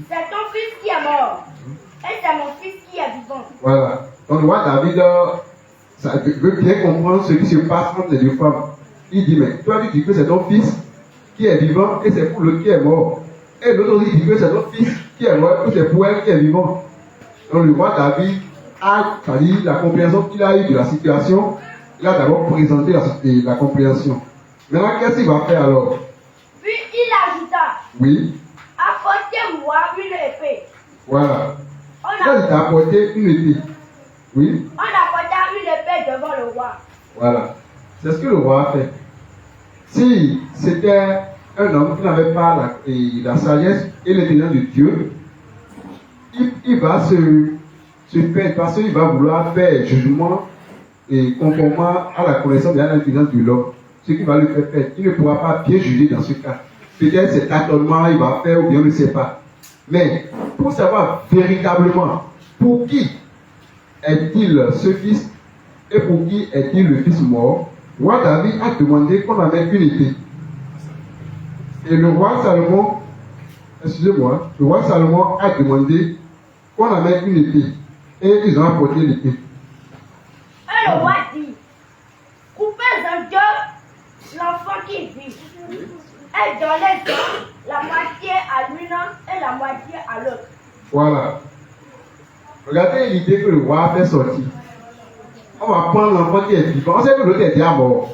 [SPEAKER 7] c'est ton fils qui est mort. Et c'est mon fils qui est vivant.
[SPEAKER 5] Voilà. Donc le roi David ça veut bien comprendre ce qui se passe entre les deux femmes. Il dit, mais toi tu dis que c'est ton fils qui est vivant et c'est pour l'autre qui est mort. Et l'autre aussi dit que c'est ton fils qui est mort et c'est pour elle qui est vivant. Donc le roi David a, c'est-à-dire la compréhension qu'il a eue de la situation, il a d'abord présenté la compréhension. Maintenant, qu'est-ce qu'il va faire alors?
[SPEAKER 7] Puis il ajouta,
[SPEAKER 5] Oui.
[SPEAKER 7] apportez-moi une épée.
[SPEAKER 5] Voilà.
[SPEAKER 7] On
[SPEAKER 5] Là, il t'a apporté une épée. Oui.
[SPEAKER 7] apporta une épée devant le roi.
[SPEAKER 5] Voilà. C'est ce que le roi a fait. Si c'était un homme qui n'avait pas la sagesse et l'intelligence de Dieu, il va se faire, parce qu'il va vouloir faire jugement et conformément à la connaissance de l'intelligence de l'homme. Ce qui va le faire faire. Il ne pourra pas bien juger dans ce cas. Peut-être c'est tâtonnement, il va faire ou bien on ne sait pas. Mais pour savoir véritablement pour qui est-il ce fils et pour qui est-il le fils mort, le roi David a demandé qu'on amène une épée. Et le roi Salomon, excusez-moi, le roi Salomon a demandé qu'on amène une épée. Et ils ont apporté l'épée.
[SPEAKER 7] Et le roi dit, coupez en deux l'enfant qui vit. Et donnez la moitié à l'une et la moitié à l'autre.
[SPEAKER 5] Voilà. Regardez l'idée que le roi a fait sortir. On va prendre l'enfant qui est vivant. On sait que l'autre est déjà mort.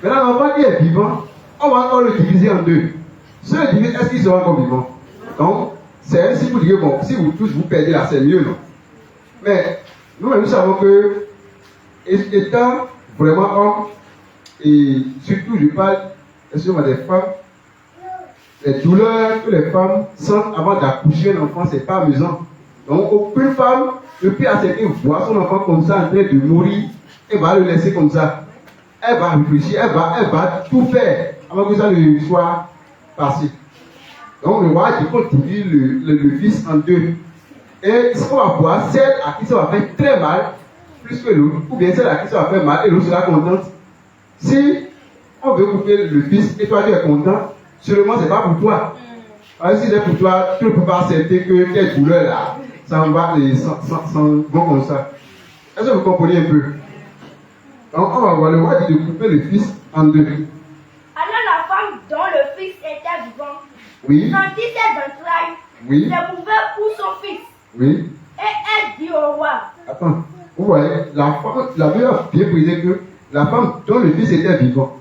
[SPEAKER 5] Maintenant, l'enfant qui est vivant, on va encore le diviser en deux. Si le divise, est-ce qu'il sera encore vivant? Donc, c'est ainsi que vous dites, bon, si vous tous vous perdez là, c'est mieux, non? Mais nous-mêmes, nous savons que, étant vraiment homme, et surtout, je parle, excusez-moi, des femmes, les douleurs que les femmes sentent avant d'accoucher un enfant, c'est pas amusant. Donc, aucune femme ne peut accepter voir son enfant comme ça en train de mourir et va le laisser comme ça. Elle va réfléchir, elle va tout faire avant que ça ne soit passé. Donc, le roi dit qu'on divise le fils en deux. Et ce qu'on va voir, celle à qui ça va faire très mal, plus que l'autre, ou bien celle à qui ça va faire mal et l'autre sera contente. Si on veut couper le fils et toi tu es content, seulement c'est pas pour toi. Si c'est pour toi, tu ne peux pas accepter que tes douleurs là, ça va et sans bon comme ça. Est-ce que vous comprenez un peu? Donc on va voir le roi dit de couper le fils en deux.
[SPEAKER 7] Alors la femme dont le fils était vivant
[SPEAKER 5] Oui.
[SPEAKER 7] sentit ses entrailles,
[SPEAKER 5] Oui.
[SPEAKER 7] s'émouvait pour son fils.
[SPEAKER 5] Oui.
[SPEAKER 7] Et elle dit au roi,
[SPEAKER 5] Attends. Vous voyez, la femme, la Bible a bien précisé que la femme dont le fils était vivant.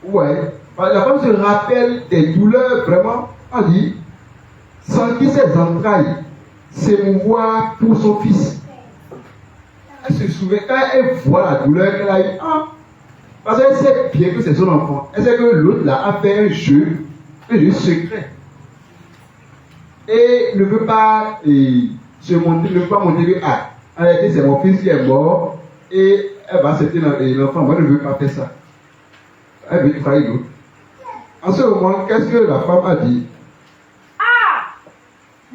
[SPEAKER 5] Vous voyez, la femme se rappelle des douleurs vraiment, on dit, sentit ses entrailles s'émouvoir pour son fils. Elle se souvient, quand elle voit la douleur qu'elle a eue, parce qu'elle sait bien que c'est son enfant. Elle sait que l'autre là a fait un jeu secret. Et ne veut pas se montrer, ne veut pas montrer que, en réalité, c'est mon fils qui est mort, et elle va accepter l'enfant. Moi, je ne veux pas faire ça. Elle veut trahir l'autre. En ce moment, qu'est-ce que la femme a dit?
[SPEAKER 7] ah,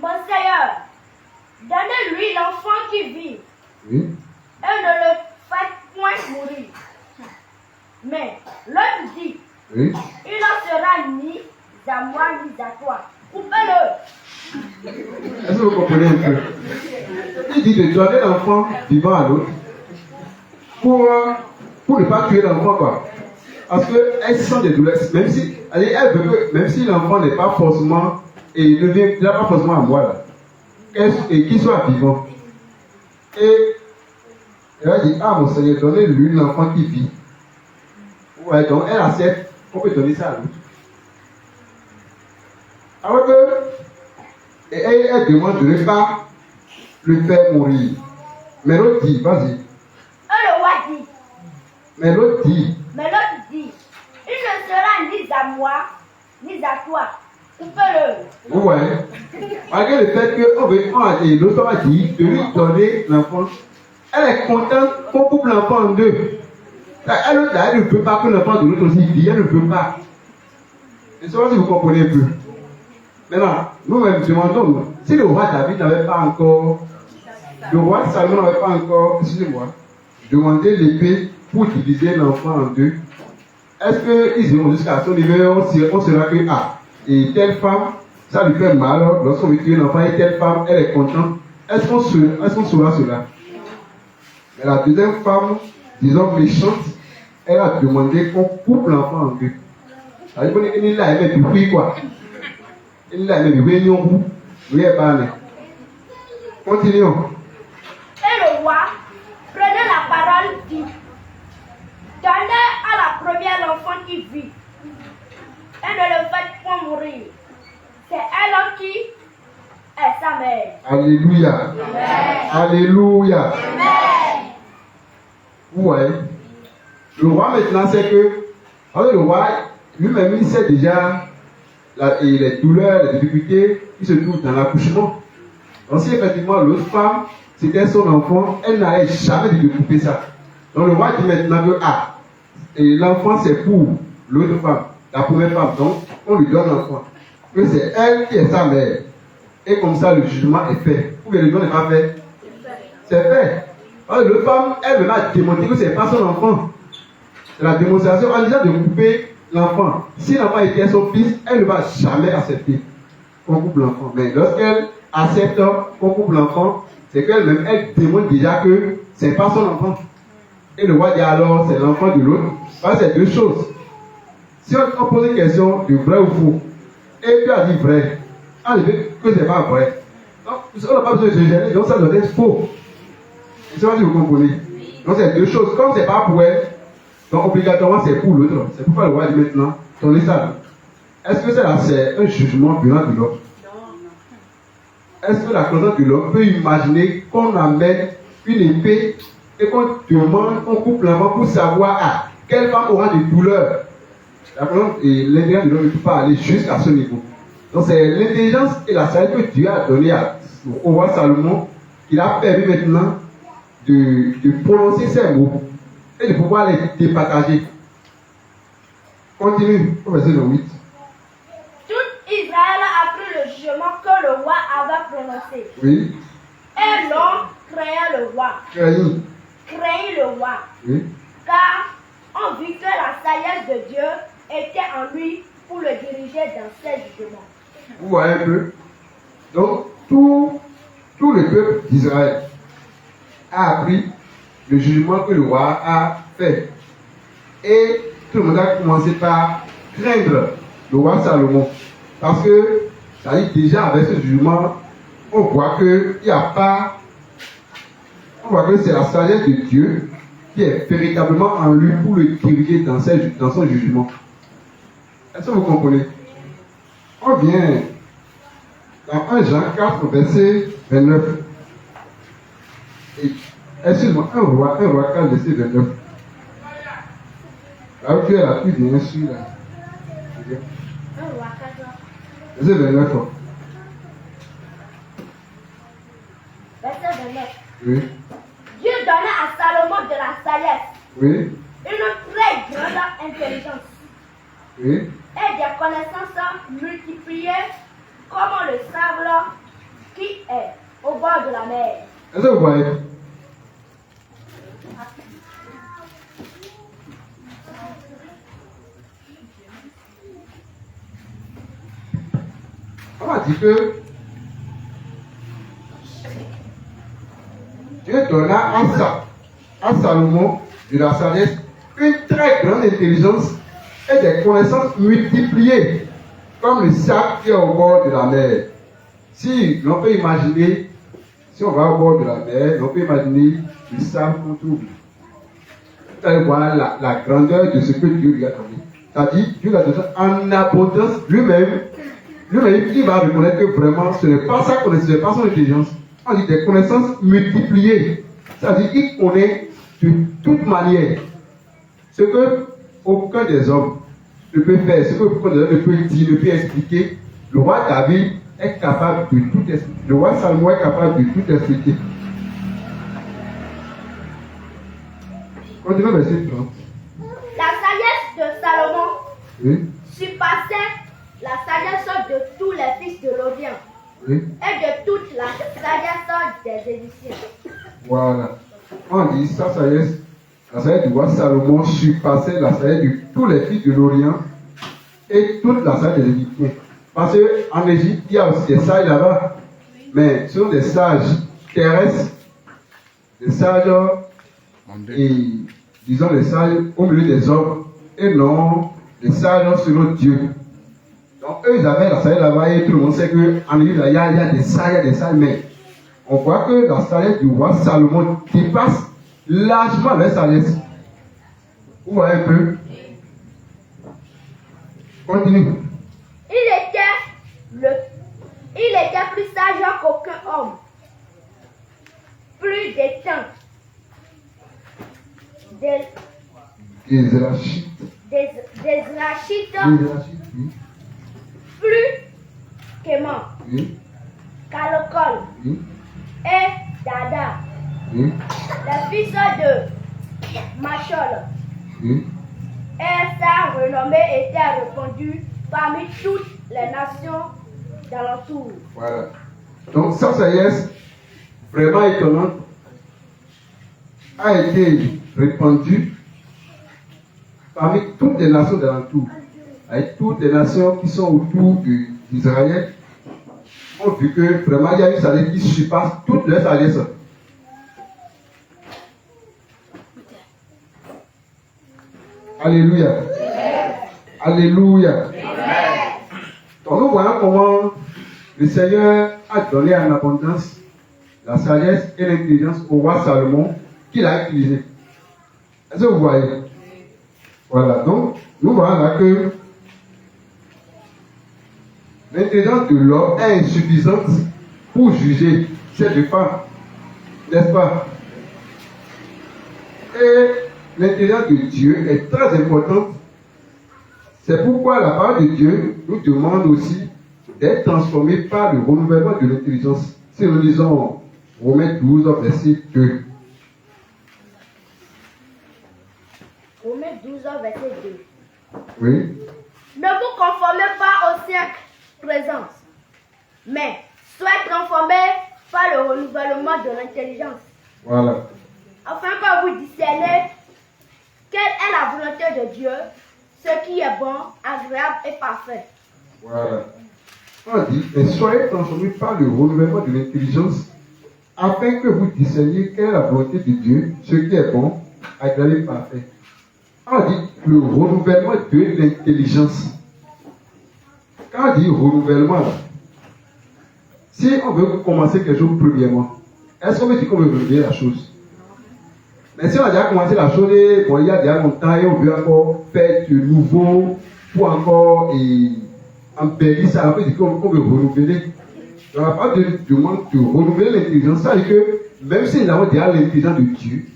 [SPEAKER 7] mon Seigneur, donnez-lui l'enfant qui vit,
[SPEAKER 5] Oui.
[SPEAKER 7] et ne le faites point mourir. Mais l'autre dit,
[SPEAKER 5] Oui.
[SPEAKER 7] il n'en sera ni à moi ni à toi. Coupez-le.
[SPEAKER 5] Est-ce que vous comprenez un peu? Il dit de donner l'enfant vivant à l'autre pour ne pas tuer l'enfant, quoi. Parce qu'elle sent des douleurs, même si elle veut que, même si l'enfant n'est pas forcément, et il n'est pas forcément à moi, là, et qu'il soit vivant. Et elle va dire, mon Seigneur, donnez-lui l'enfant qui vit. Ouais, donc elle accepte qu'on peut donner ça à l'autre. Alors que, elle demande de ne pas le faire mourir. Mais l'autre dit, vas-y.
[SPEAKER 7] Le roi dit,
[SPEAKER 5] Mais l'autre dit,
[SPEAKER 7] il ne sera ni à moi ni à toi. Coupez-le.
[SPEAKER 5] ouais. Malgré le fait que l'autre a dit de lui donner l'enfant, elle est contente qu'on coupe l'enfant en deux. Elle ne veut pas que l'enfant de l'autre aussi vit, elle ne veut pas. Je ne sais pas si vous comprenez un peu. Maintenant, nous-mêmes demandons, si le roi David n'avait pas encore, le roi Salomon n'avait pas encore, excusez-moi, demandé l'épée pour diviser l'enfant en deux, est-ce qu'ils iront jusqu'à son niveau, on sera que, et telle femme, ça lui fait mal, lorsqu'on veut tuer l'enfant, et telle femme, elle est contente, est-ce qu'on saura cela? Mais la deuxième femme, disons méchante, elle a demandé qu'on coupe l'enfant en deux. Elle dit qu'il a aimé du fruit, quoi. Il a aimé du fruit, oui, continuons.
[SPEAKER 7] Et le roi, prenant la parole, dit, donnez à la première l'enfant qui vit, et ne le faites point mourir. C'est elle qui est sa mère.
[SPEAKER 5] Alléluia.
[SPEAKER 7] Amen.
[SPEAKER 5] Alléluia.
[SPEAKER 7] Amen.
[SPEAKER 5] Vous voyez, le roi maintenant sait que, le roi lui-même il sait déjà les douleurs, les difficultés qui se trouvent dans l'accouchement. Donc si effectivement l'autre femme, c'était son enfant, elle n'allait jamais de couper ça. Donc le roi dit maintenant que, et l'enfant c'est pour l'autre femme, la première femme, donc on lui donne l'enfant. Que c'est elle qui est sa mère. Et comme ça le jugement est fait. Ou bien le jugement n'est pas fait. C'est fait. Alors, l'autre femme, elle va démontrer que ce n'est pas son enfant. C'est la démonstration en disant de couper l'enfant. Si l'enfant était son fils, elle ne va jamais accepter qu'on coupe l'enfant. Mais lorsqu'elle accepte qu'on coupe l'enfant, c'est qu'elle-même, elle démontre déjà que ce n'est pas son enfant. Et le roi dit alors, c'est l'enfant de l'autre. Parce que c'est deux choses. Si on pose une question de vrai ou faux, et tu as dit vrai, on dit que ce n'est pas vrai. Donc, on n'a pas besoin de se gêner, donc ça doit être faux. Je ne sais pas si vous comprenez. Donc c'est deux choses. Comme ce n'est pas pour elle, donc obligatoirement c'est pour l'autre. C'est pourquoi le roi dit maintenant, tournez ça. Est-ce que c'est un jugement violent de l'homme? Est-ce que la conscience de l'homme peut imaginer qu'on amène une épée et qu'on demande, qu'on coupe l'enfant pour savoir quelle femme aura des douleurs? L'intelligence de l'homme ne peut pas aller jusqu'à ce niveau. Donc c'est l'intelligence et la sagesse que Dieu a donné au roi Salomon qui l'a permis maintenant de prononcer ces mots et de pouvoir les départager. Continue au verset 8.
[SPEAKER 7] Tout Israël a appris le jugement que le roi avait prononcé.
[SPEAKER 5] Oui.
[SPEAKER 7] Et l'homme craignait le roi. Craignit le roi.
[SPEAKER 5] Oui.
[SPEAKER 7] Car on vit que la sagesse de Dieu était en lui pour le diriger dans ses jugements.
[SPEAKER 5] Vous voyez un peu? Donc, tout le peuple d'Israël a appris le jugement que le roi a fait. Et tout le monde a commencé par craindre le roi Salomon. Parce que, ça dit déjà avec ce jugement, on voit qu'il n'y a pas. On voit que c'est la sagesse de Dieu qui est véritablement en lui pour le diriger dans son jugement. Est-ce que vous comprenez? On vient dans 1 Jean 4, verset 29. Excuse-moi, 1 roi 4, verset 29. Là où tu es là, tu viens sur là.
[SPEAKER 7] 1 roi 4.
[SPEAKER 5] Verset 29.
[SPEAKER 7] Verset 29.
[SPEAKER 5] Oui.
[SPEAKER 7] Dieu donna à Salomon de la sagesse,
[SPEAKER 5] Oui.
[SPEAKER 7] une très grande intelligence
[SPEAKER 5] Oui.
[SPEAKER 7] et des connaissances multipliées comme le sable qui est au bord de la mer.
[SPEAKER 5] Est-ce que vous voyez? On a dit que Dieu donna à Salomon de la sagesse une très grande intelligence et des connaissances multipliées comme le sable qui est au bord de la mer. Si l'on peut imaginer, si on va au bord de la mer, on peut imaginer le sable qu'on trouve. Vous allez voir la grandeur de ce que Dieu lui a donné. C'est-à-dire, Dieu l'a donné en abondance lui-même. Lui-même, il va reconnaître que vraiment, ce n'est pas sa connaissance, ce n'est pas son intelligence. On dit des connaissances multipliées. C'est-à-dire qu'il connaît de toute manière ce que aucun des hommes ne peut faire, ce que aucun des hommes ne peut dire, ne peut expliquer. Le roi David est capable de tout expliquer. Le roi Salomon est capable de tout expliquer. Continuons verset 30.
[SPEAKER 7] La sagesse de Salomon
[SPEAKER 5] Oui,
[SPEAKER 7] surpassait la sagesse de tous les fils de l'Odien
[SPEAKER 5] oui.
[SPEAKER 7] et de toute la sagesse des Égyptiens.
[SPEAKER 5] Voilà. On dit sa sagesse, la sagesse du roi Salomon surpassait la sagesse de tous les fils de l'Orient et toute la sagesse des Égyptiens. Parce qu'en Égypte, il y a aussi des sages là-bas, mais ce sont des sages terrestres, des sages et disons des sages au milieu des hommes et non des sages selon Dieu. Donc eux ils avaient la sagesse là-bas et tout le monde sait qu'en Égypte il y a des sages, mais on voit que la sagesse du roi Salomon dépasse largement leur sagesse. Vous voyez un peu? Continue.
[SPEAKER 7] Il était plus sage qu'aucun homme, plus d'éteint,
[SPEAKER 5] Des Zérachites. Oui.
[SPEAKER 7] plus qu'aimant,
[SPEAKER 5] Oui.
[SPEAKER 7] Calocol
[SPEAKER 5] Oui.
[SPEAKER 7] et Dada,
[SPEAKER 5] Oui.
[SPEAKER 7] les fils de Machol.
[SPEAKER 5] Oui.
[SPEAKER 7] Et sa renommée était répandue parmi toutes les nations d'alentour.
[SPEAKER 5] Voilà. Donc sa sagesse vraiment étonnante a été répandue parmi toutes les nations d'alentour. Avec toutes les nations qui sont autour d'Israël ont vu que vraiment il y a une sagesse qui surpasse toutes les sagesses. Alléluia. Alléluia. Donc nous voyons comment le Seigneur a donné en abondance la sagesse et l'intelligence au roi Salomon qu'il a utilisé. Est-ce que vous voyez? Voilà, donc nous voyons là que l'intelligence de l'homme est insuffisante pour juger ses défauts, n'est-ce pas? Et l'intelligence de Dieu est très importante. C'est pourquoi la parole de Dieu nous demande aussi d'être transformés par le renouvellement de l'intelligence. Si nous lisons Romains 12, verset 2.
[SPEAKER 7] Romains 12, verset 2.
[SPEAKER 5] Oui.
[SPEAKER 7] Ne vous conformez pas au siècle présent, mais soyez transformés par le renouvellement de l'intelligence,
[SPEAKER 5] Voilà.
[SPEAKER 7] afin que vous discerniez quelle est la volonté de Dieu, ce qui est bon, agréable et parfait.
[SPEAKER 5] Voilà. On dit, mais soyez transformés par le renouvellement de l'intelligence, afin que vous discerniez quelle est la volonté de Dieu, ce qui est bon, agréable et parfait. On dit le renouvellement de l'intelligence. Quand on dit renouvellement, si on veut commencer quelque chose premièrement, est-ce qu'on veut dire qu'on veut renouveler la chose? Mais si on a déjà commencé la chose, bon, il y a déjà longtemps et on veut encore faire de nouveau pour encore embellir ça, on peut dire qu'on veut renouveler. On n'a pas de demande de renouveler l'intelligence. Ça veut dire que même si nous avons déjà l'intelligence de Dieu,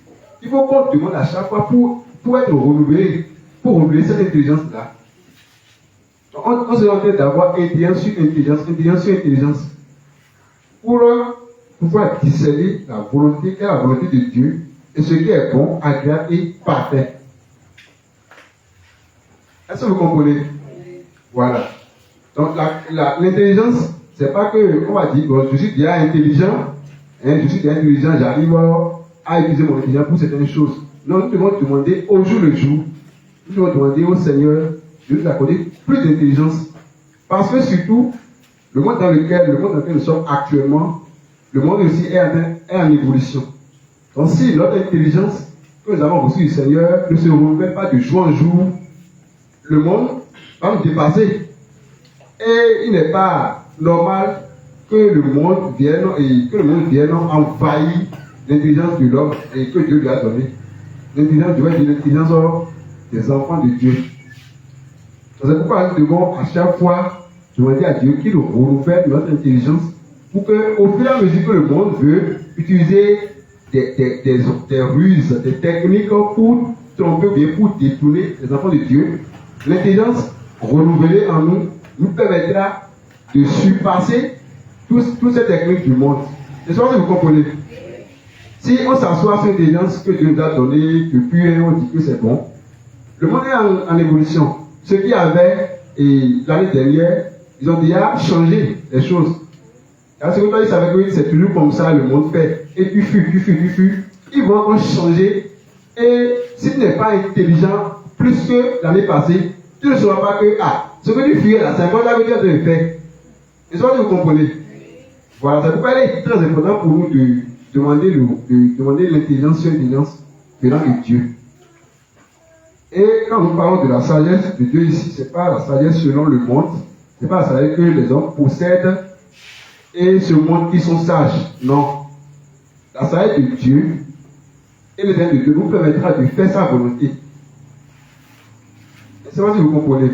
[SPEAKER 5] il faut qu'on demande à chaque fois pour être renouvelé, pour renouveler cette intelligence-là. On se rend d'avoir intelligence sur intelligence, intelligence sur intelligence. Pour pouvoir discerner la volonté, quelle est la volonté de Dieu, et ce qui est bon, agréable et parfait. Est-ce que vous comprenez? Voilà. Donc l'intelligence, c'est pas que on va dire, bon, je suis déjà intelligent, j'arrive à utiliser mon intelligence pour certaines choses. Non, nous devons demander au jour le jour, nous devons demander au Seigneur de nous accorder plus d'intelligence. Parce que surtout, le monde dans lequel nous sommes actuellement, le monde aussi est en évolution. Donc si notre intelligence que nous avons reçue du Seigneur ne se renouvelle pas de jour en jour, le monde va nous dépasser. Et il n'est pas normal que le monde vienne envahir l'intelligence de l'homme et que Dieu lui a donné. L'intelligence des enfants de Dieu. C'est pourquoi nous devons à chaque fois demander à Dieu qu'il renouvelle notre intelligence pour qu'au fur et à mesure que le monde veut utiliser des ruses, des techniques pour tromper ou bien pour détourner les enfants de Dieu, l'intelligence renouvelée en nous permettra de surpasser toutes ces techniques du monde. Je sais pas si vous comprenez. Si on s'assoit sur l'intelligence que Dieu nous a donnée depuis on dit que c'est bon, le monde est en évolution. Ceux qui avaient l'année dernière, ils ont déjà changé les choses. Parce que ils savaient que c'est toujours comme ça le monde fait. Et puis ils vont changer. Et si tu n'es pas intelligent plus que l'année passée, tu ne sauras pas que ce que tu fais là, c'est encore là que tu as de faire. Et ça, vous comprenez. Voilà, c'est pourquoi il est très important pour nous de demander l'intelligence sur l'intelligence venant de Dieu. Et quand nous parlons de la sagesse de Dieu ici, ce n'est pas la sagesse selon le monde, ce n'est pas la sagesse que les hommes possèdent et ce monde qui sont sages. Non. La sagesse de Dieu et l'intelligence de Dieu nous permettra de faire sa volonté. Je ne sais pas si vous comprenez.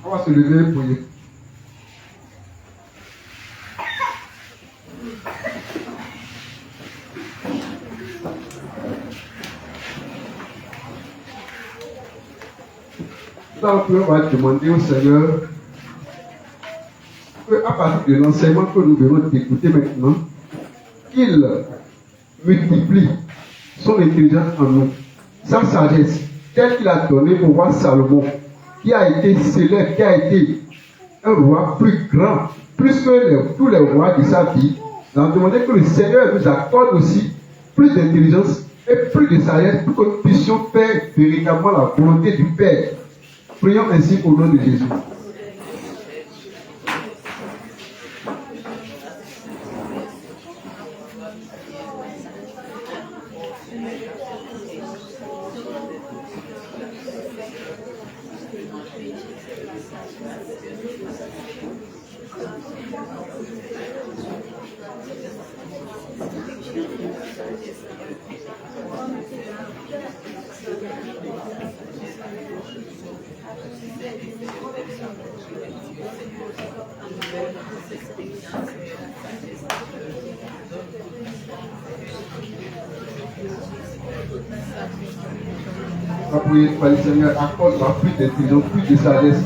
[SPEAKER 5] On va se lever et prier. On va demander au Seigneur qu'à partir de l'enseignement que nous venons d'écouter maintenant, qu'il multiplie son intelligence en nous, sa sagesse, telle qu'il a donnée au roi Salomon, qui a été célèbre, qui a été un roi plus grand, plus que tous les rois de sa vie. Nous avons demandé que le Seigneur nous accorde aussi plus d'intelligence et plus de sagesse pour que nous puissions faire véritablement la volonté du Père. Prions ainsi au nom de Jésus. On va prier par le Seigneur, accorde-moi plus d'intelligence, plus de sagesse.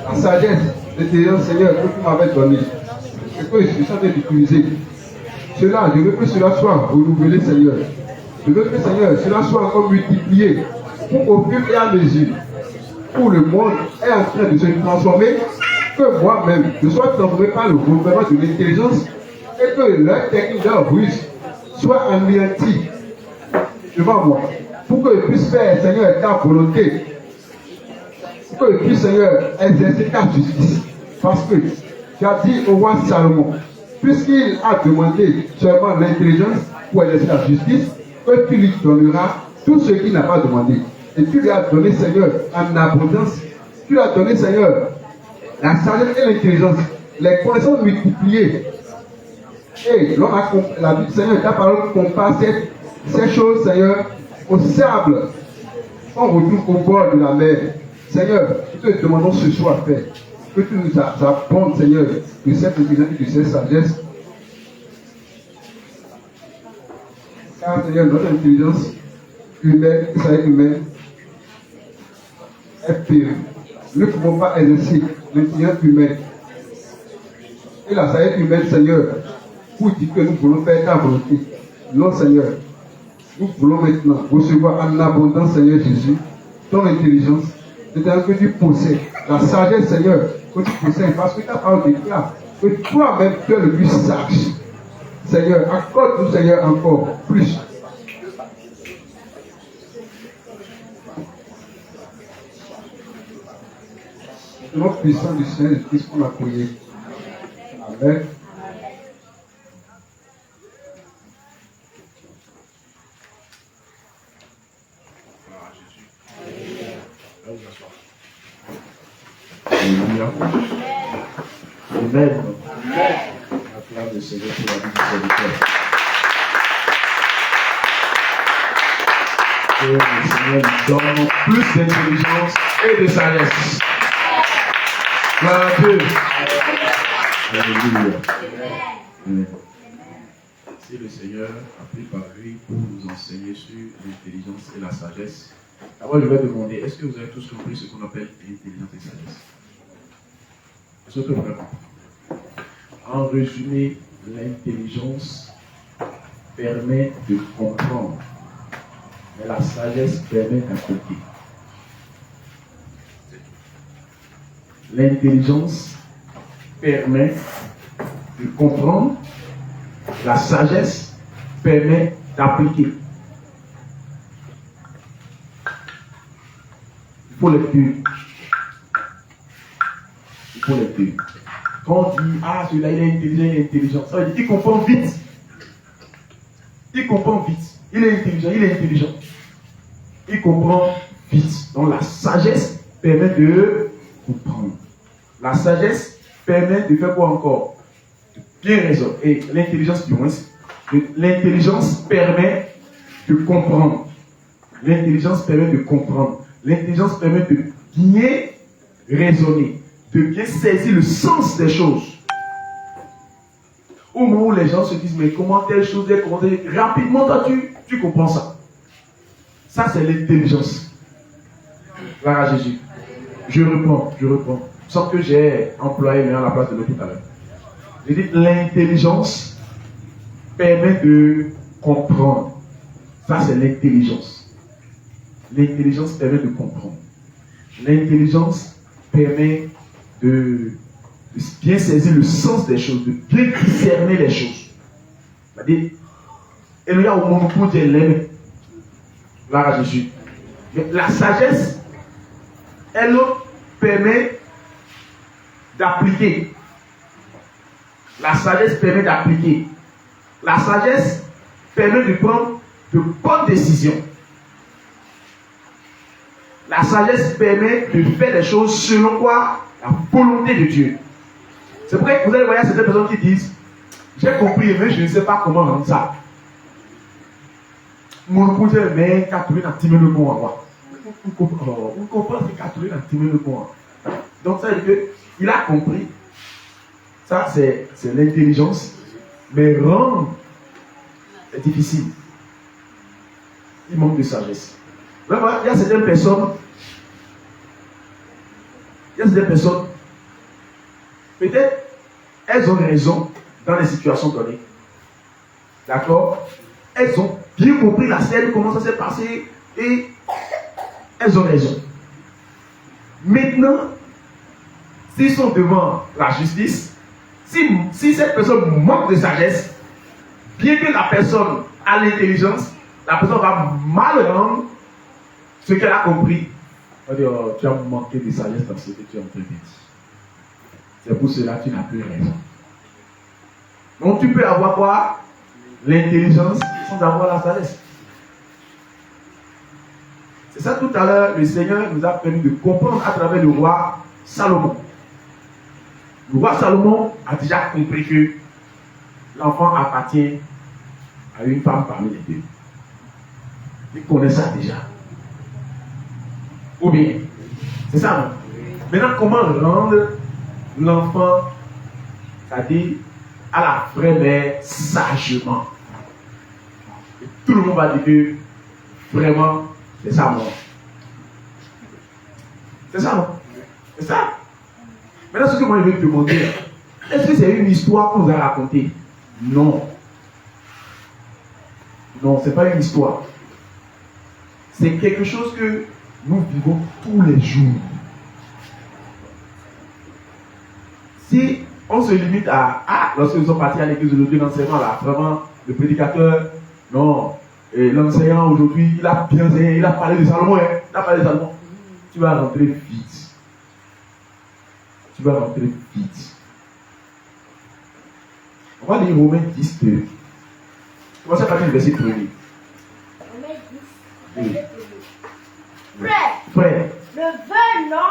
[SPEAKER 5] La sagesse, l'intelligence, Seigneur, que tu m'avais donné, et que je suis en train d'utiliser. Cela, je veux que cela soit renouvelé, Seigneur. Je veux que, Seigneur, cela soit encore multiplié pour qu'au fur et à mesure où le monde est en train de se transformer, que moi-même, je sois transformé par le renouvellement de l'intelligence et que leur technique, leur ruse soit anéantie. devant moi. Pour que je puisse faire, Seigneur, ta volonté. Pour que je puisse, Seigneur, exercer ta justice. Parce que tu as dit au roi Salomon, puisqu'il a demandé seulement l'intelligence pour exercer la justice, que tu lui donneras tout ce qu'il n'a pas demandé. Et tu lui as donné, Seigneur, en abondance. Tu lui as donné, Seigneur, la sagesse et l'intelligence, les connaissances multipliées. Et l'on a la vie du Seigneur, ta parole compare ces choses, Seigneur, au sable. On retrouve au bord de la mer. Seigneur, nous te demandons ce soir, Père, que tu nous apportes, Seigneur, de cette intelligence et de cette sagesse. Car, Seigneur, notre intelligence humaine, sagesse humaine, est périmée. Nous ne pouvons pas exercer l'intelligence humaine et la sagesse humaine, Seigneur, pour dire que nous voulons faire ta volonté. Non, Seigneur, nous voulons maintenant recevoir en abondance, Seigneur Jésus, ton intelligence, c'est-à-dire que tu possèdes la sagesse, Seigneur, que tu possèdes, parce que ta parole déclare que toi-même tu es le plus sage. Seigneur, accorde-nous, Seigneur, encore plus. Le nom puissant du Seigneur Jésus-Christ qu'on a prié. Amen.
[SPEAKER 4] Alléluia. Amen. Acclame le Seigneur pour la vie du serviteur. Que le Seigneur nous donne plus d'intelligence et de sagesse. Gloire à Dieu. Alléluia. Amen. Si le Seigneur a préparé pour nous enseigner sur l'intelligence et la sagesse, d'abord je vais demander, est-ce que vous avez tous compris ce qu'on appelle l'intelligence et la sagesse? Est-ce que vraiment? En résumé, l'intelligence permet de comprendre, mais la sagesse permet d'appliquer. L'intelligence permet de comprendre, la sagesse permet d'appliquer. Il faut les deux. Il faut les deux. Quand on dit, ah, celui-là, il est intelligent, il est intelligent, ça veut dire qu'il comprend vite. Il comprend vite. Il est intelligent, il est intelligent. Il comprend vite. Donc la sagesse permet de comprendre. La sagesse permet de faire quoi encore? De bien raisonner. Et l'intelligence, du moins, l'intelligence permet de comprendre. L'intelligence permet de comprendre. L'intelligence permet de bien raisonner, de bien saisir le sens des choses. Au moment où les gens se disent, mais comment telle chose est, comment telle... Rapidement, toi, tu comprends ça. Ça, c'est l'intelligence. Gloire à Jésus. Je reprends. Sauf que j'ai employé maintenant la place de l'autre tout à l'heure. J'ai dit, l'intelligence permet de comprendre. Ça, c'est l'intelligence. L'intelligence permet de comprendre. L'intelligence permet de bien saisir le sens des choses, de bien discerner les choses. C'est-à-dire, il y a au monde pour dire l'aimer. Gloire à Jésus. Mais la sagesse, elle permet d'appliquer. La sagesse permet d'appliquer. La sagesse permet de prendre de bonnes décisions. La sagesse permet de faire des choses selon quoi? La volonté de Dieu. C'est vrai que vous allez voir certaines personnes qui disent, j'ai compris, mais je ne sais pas comment rendre ça. Mon côté, mais Catherine a timé le bon à moi. On comprend que Catherine a timé le bon. Donc ça veut dire qu'il a compris. Ça, c'est l'intelligence. Mais rendre, c'est difficile. Il manque de sagesse. Vraiment, il y a certaines personnes, peut-être, elles ont raison dans les situations données. D'accord? Elles ont bien compris la scène, comment ça s'est passé, et elles ont raison. Maintenant, s'ils sont devant la justice, si cette personne manque de sagesse, bien que la personne a l'intelligence, la personne va mal rendre ce qu'elle a compris. On va dire, oh, tu as manqué de sagesse dans ce que tu es en train de dire. C'est pour cela que tu n'as plus raison. Donc tu peux avoir quoi? L'intelligence sans avoir la sagesse. C'est ça tout à l'heure, le Seigneur nous a permis de comprendre à travers le roi Salomon. Le roi Salomon a déjà compris que l'enfant appartient à une femme parmi les deux. Il connaît ça déjà. Ou bien, c'est ça, non? Maintenant, comment rendre l'enfant, c'est-à-dire à la vraie mère, sagement? Et tout le monde va dire que vraiment, c'est ça, non? C'est ça, non? C'est ça? Maintenant, ce que moi je vais te demander, est-ce que c'est une histoire qu'on vous a racontée? Non. Non, ce n'est pas une histoire. C'est quelque chose que nous vivons tous les jours. Si on se limite à lorsque nous sommes partis à l'église aujourd'hui, l'enseignement là, vraiment, le prédicateur, non, et l'enseignant aujourd'hui, il a bien enseigné, il a parlé de Salomon, hein, il a parlé de Salomon. Tu vas rentrer vite. Tu vas rentrer vite. On va lire Romains 10, 2. Commencez à partir du verset 1er.
[SPEAKER 7] Romains 10, verset 1er. Frère, le vœu non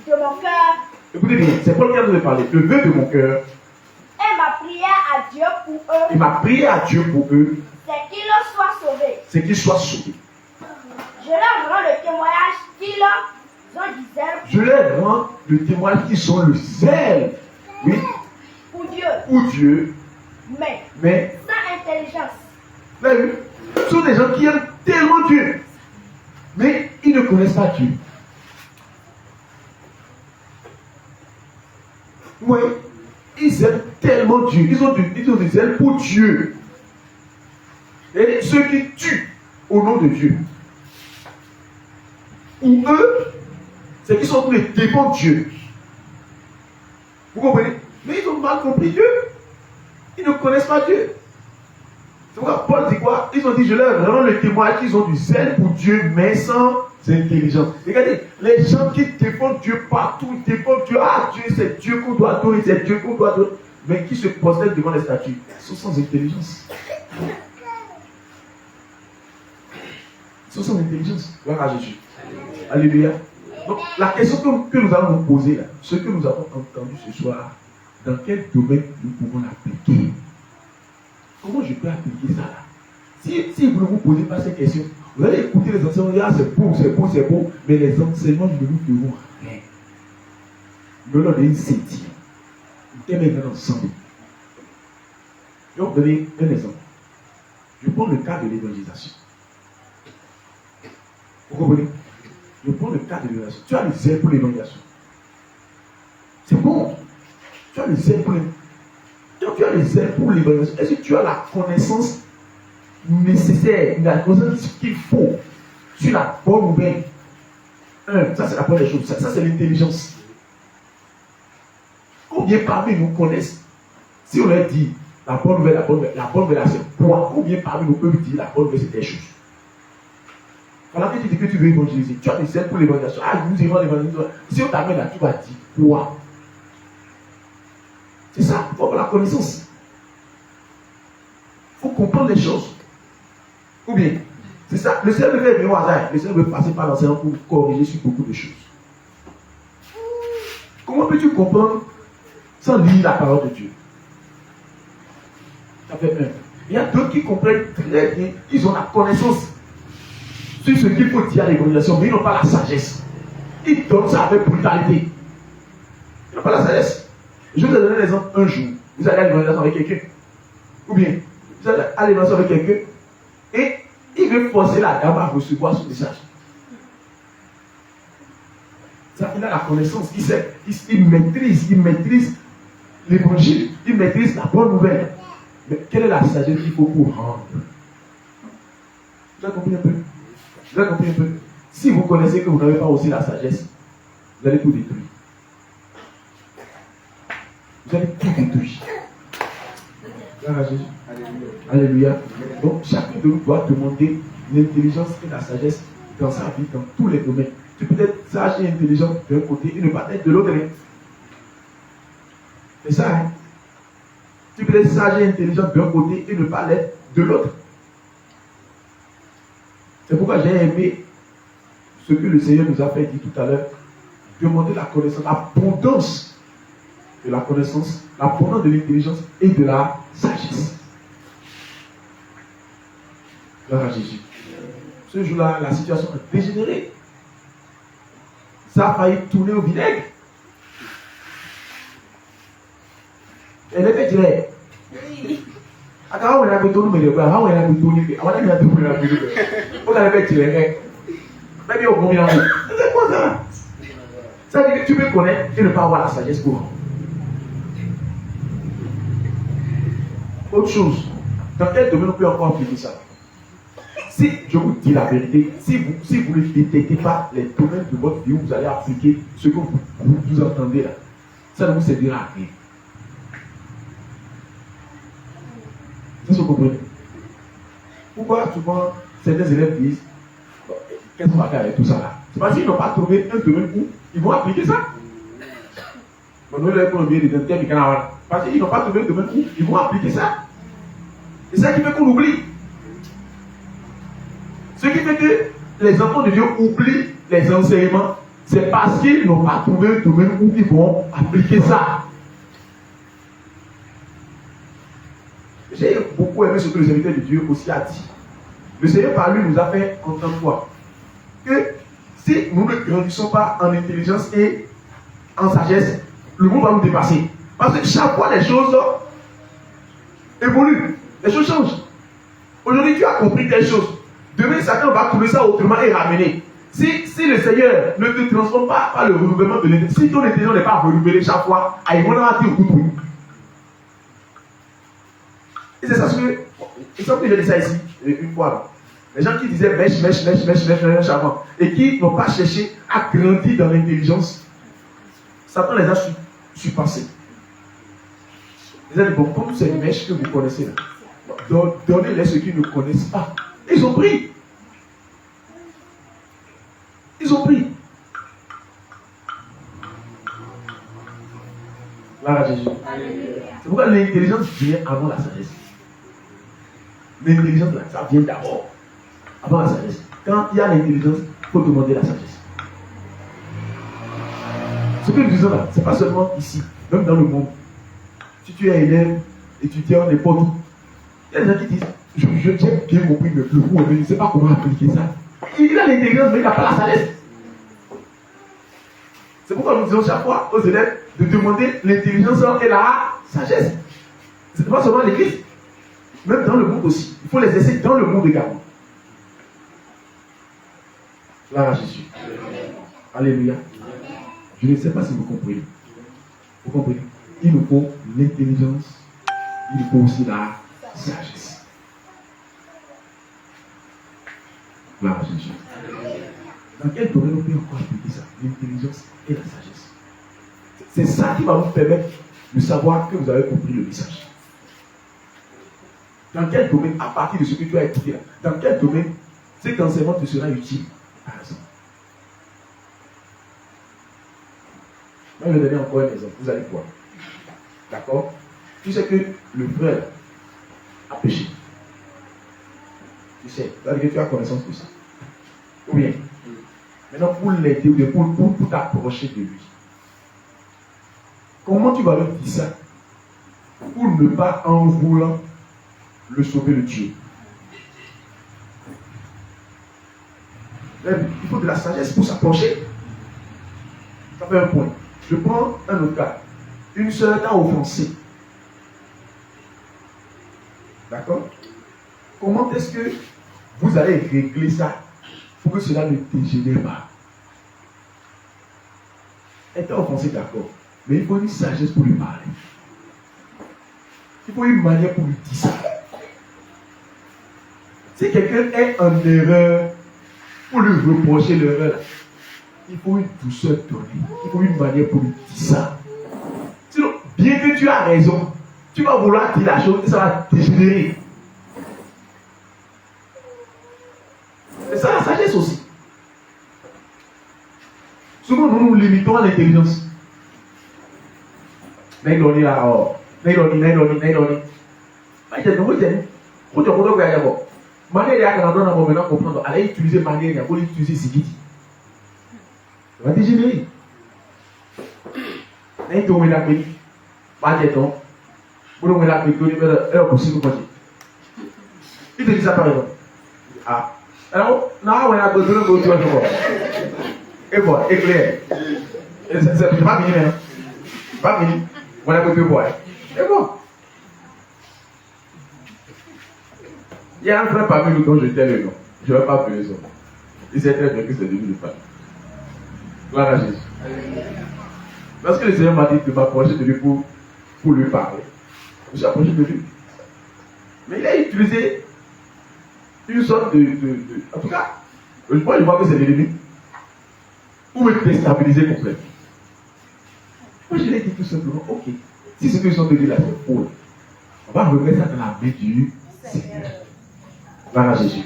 [SPEAKER 7] de mon cœur.
[SPEAKER 4] Écoutez bien, c'est Paul qui a nous parlé. Le vœu de mon cœur.
[SPEAKER 7] Et ma prière à Dieu pour eux.
[SPEAKER 4] Et ma prière à Dieu pour eux.
[SPEAKER 7] C'est qu'ils soient sauvés.
[SPEAKER 4] C'est qu'ils soient sauvés.
[SPEAKER 7] Je leur rends le témoignage qu'ils ont du zèle.
[SPEAKER 4] Je leur rends le témoignage qu'ils ont le zèle. Oui.
[SPEAKER 7] Pour Dieu.
[SPEAKER 4] Pour Dieu.
[SPEAKER 7] Mais sans intelligence.
[SPEAKER 4] Vous avez vu? Ce sont des gens qui aiment tellement Dieu. Mais ils ne connaissent pas Dieu. Oui. Ils aiment tellement Dieu. Ils ont du zèle pour Dieu. Et ceux qui tuent au nom de Dieu. Ou eux, c'est qu'ils sont pour les défendre Dieu. Vous comprenez? Mais ils ont mal compris Dieu. Ils ne connaissent pas Dieu. C'est pourquoi Paul dit quoi? Ils ont dit, je leur rends le témoignage qu'ils ont du zèle pour Dieu, mais sans intelligence. Regardez, les gens qui défendent Dieu partout, ils défendent Dieu. Ah, Dieu, c'est Dieu qu'on doit adorer, c'est Dieu qu'on doit adorer. Mais qui se prosternent devant les statues, ils sont sans intelligence. Ils sont sans intelligence. Gloire à Jésus. Alléluia. Donc, la question que nous allons nous poser, là, ce que nous avons entendu ce soir, dans quel domaine nous pouvons l'appliquer? Comment je peux appliquer ça là? Si vous ne vous posez pas ces questions, vous allez écouter les enseignements, ah, c'est beau, c'est beau, c'est beau, mais les enseignements ne nous feront rien. Nous leur donnons une sétille. Nous mettons ensemble. Je vais vous donner un exemple. Je prends le cas de l'évangélisation. Vous comprenez? Je prends le cas de l'évangélisation. Tu as le zèle pour l'évangélisation. C'est bon. Tu as le zèle pour l'évangélisation. Tu as le zèle pour l'évangélisation. Est-ce que tu as la connaissance nécessaire, la connaissance qu'il faut sur la bonne nouvelle? Ça c'est la première chose. Ça c'est l'intelligence. Combien parmi nous connaissent? Si on leur dit la bonne nouvelle, c'est quoi? Combien parmi nous peuvent dire la bonne nouvelle, c'est telle chose? Voilà que tu dis que tu veux évangéliser. Tu as des zèle pour l'évangélisation. Ah, nous irons l'évangélisation. Si on t'amène là, tu vas dire quoi? C'est ça, il faut avoir la connaissance. Il faut comprendre les choses. Ou bien, c'est ça, le Seigneur ne fait rien au hasard. Le Seigneur veut passer par l'enseignant pour corriger sur beaucoup de choses. Comment peux-tu comprendre sans lire la parole de Dieu? Ça fait un. Il y a d'autres qui comprennent très bien, ils ont la connaissance sur ce qu'il faut dire à l'évangélisation, mais ils n'ont pas la sagesse. Ils donnent ça avec brutalité. Ils n'ont pas la sagesse. Je vais vous donner l'exemple un jour. Vous allez à l'évangélisation avec quelqu'un. Ou bien, vous allez à l'évangélisation avec quelqu'un et il veut forcer la dame à recevoir son message. Ça, il a la connaissance, il sait, il maîtrise l'évangile, il maîtrise la bonne nouvelle. Mais quelle est la sagesse qu'il faut pour rendre? Vous avez compris un peu? Vous avez compris un peu? Si vous connaissez que vous n'avez pas aussi la sagesse, vous allez tout détruire. Vous allez tout détruire. Gloire à Jésus. Alléluia. Donc chacun de nous doit demander
[SPEAKER 5] l'intelligence et la sagesse dans sa vie, dans tous les domaines. Tu peux être sage et intelligent d'un côté et ne pas être de l'autre. C'est ça, hein? Tu peux être sage et intelligent d'un côté et ne pas l'être de l'autre. C'est pourquoi j'ai aimé ce que le Seigneur nous a fait dire tout à l'heure. Demander la connaissance, l'abondance de la connaissance, l'abondance de l'intelligence et de la sagesse. Gloire à Jésus. Ce jour-là, la situation a dégénéré. Ça a failli tourner au vinaigre. Elle était directe. Quand on a fait tout le monde, on a fait tout le monde. On a fait tout le monde. On a fait tout le monde. Mais au combien de temps? C'est quoi ça? Ça veut dire que tu peux connaître et ne pas avoir la sagesse pour. Autre chose. Dans quel domaine on peut encore appliquer ça? Si je vous dis la vérité, si vous ne détectez pas les domaines de votre vie où vous allez appliquer ce que vous entendez là, ça ne vous servira à rien. Est-ce que vous comprenez? Pourquoi souvent certains élèves disent qu'est-ce qu'on va faire avec tout ça là? C'est parce qu'ils n'ont pas trouvé un domaine où ils vont appliquer ça. Nous les économies des internes, parce qu'ils n'ont pas trouvé un domaine où ils vont appliquer ça. C'est ça qui fait qu'on oublie. Ce qui fait que les enfants de Dieu oublient les enseignements, c'est parce qu'ils n'ont pas trouvé un domaine où ils vont appliquer ça. J'ai beaucoup aimé ce que le serviteur de Dieu aussi a dit. Le Seigneur par lui nous a fait entendre quoi? Que si nous ne grandissons pas en intelligence et en sagesse, le monde va nous dépasser. Parce que chaque fois les choses évoluent, les choses changent. Aujourd'hui tu as compris telle chose. Demain, Satan va trouver ça autrement et ramener. Si le Seigneur ne te transforme pas par le renouvellement de l'intelligence, si ton intelligence n'est pas renouvelée chaque fois, il va te dire et c'est ça ce que. Il semble que j'ai dit ça ici, une fois. Les gens qui disaient mèche avant, et qui n'ont pas cherché à grandir dans l'intelligence, Satan les a surpassés. Ils ont dit, bon, comme c'est une mèche que vous connaissez là, donnez-les ceux qui ne connaissent pas. Ils ont pris. Ils ont pris. Gloire à Jésus. C'est pourquoi l'intelligence vient avant la sagesse. L'intelligence, ça vient d'abord. Avant la sagesse. Quand il y a l'intelligence, il faut demander la sagesse. Ce que nous disons là, ce n'est pas seulement ici, même dans le monde. Si tu es élève, étudiant, n'importe où, il y a des gens qui disent, j'ai bien compris, mais le coup, je ne sais pas comment appliquer ça. Il a l'intelligence, mais il n'a pas la sagesse. C'est pourquoi nous disons chaque fois aux élèves de demander l'intelligence et la sagesse. Ce n'est pas seulement l'église, même dans le monde aussi. Il faut les essayer dans le monde également. Gloire à Jésus. Alléluia. Je ne sais pas si vous comprenez. Vous comprenez? Il nous faut l'intelligence, il nous faut aussi la sagesse. Gloire à Jésus. Dans quel domaine on peut encore appliquer ça? L'intelligence et la sagesse. C'est ça qui va vous permettre de savoir que vous avez compris le message. Dans quel domaine, à partir de ce que tu as écouté là, dans quel domaine cet enseignement te sera utile, par exemple? Je vais donner encore un exemple, vous allez voir. D'accord? Tu sais que le frère a péché. Tu sais, c'est-à-dire que tu as connaissance de ça. Ou bien, maintenant pour l'aider ou bien pour t'approcher de lui. Comment tu vas lui dire ça? Pour ne pas en voulant le sauver le Dieu. Il faut de la sagesse pour s'approcher. Ça fait un point. Je prends un autre cas. Une sœur t'a offensé. D'accord? Comment est-ce que vous allez régler ça pour que cela ne dégénère pas? Elle t'a offensé, d'accord. Mais il faut une sagesse pour lui parler. Il faut une manière pour lui dire ça. Si quelqu'un est en erreur, pour lui reprocher l'erreur, il faut une douceur donnée. Il faut une manière pour lui dire ça. Sinon, bien que tu as raison, tu vas vouloir dire la chose et ça va dégénérer.
[SPEAKER 1] limitons l'intelligence. Naïdoni là, oh. Naïdoni. Manière de Canada, on va comprendre. Elle a utilisé manière, elle a utilisé Sigidi. Elle va dégénérer. Naïdoni la pays. Pas de temps. Vous n'avez pas de temps, elle a possible de manger. Il te dit ça par exemple. Ah. Alors, là, on a besoin de choses. Et voilà, éclair. C'est pas fini, hein. Pas fini. On a besoin de boire. Et bon. Il y a un frère parmi nous dont je tais le nom. Je ne vais pas appeler son nom. Il sait très bien que c'est devenu le frère. Gloire à Jésus. Lorsque le Seigneur m'a dit de m'approcher de lui pour lui parler, je suis approché de lui. Mais il a utilisé une sorte de en tout cas, moi je vois que c'est l'ennemi. Pour me déstabiliser complètement. Moi je lui ai dit tout simplement, ok, si ce que je suis en train de dire là c'est faux, on va remettre ça dans la main du Seigneur. Gloire à Jésus.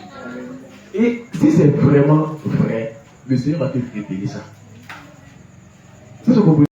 [SPEAKER 1] Et si c'est vraiment vrai, le Seigneur va te révéler ça. C'est ce que vous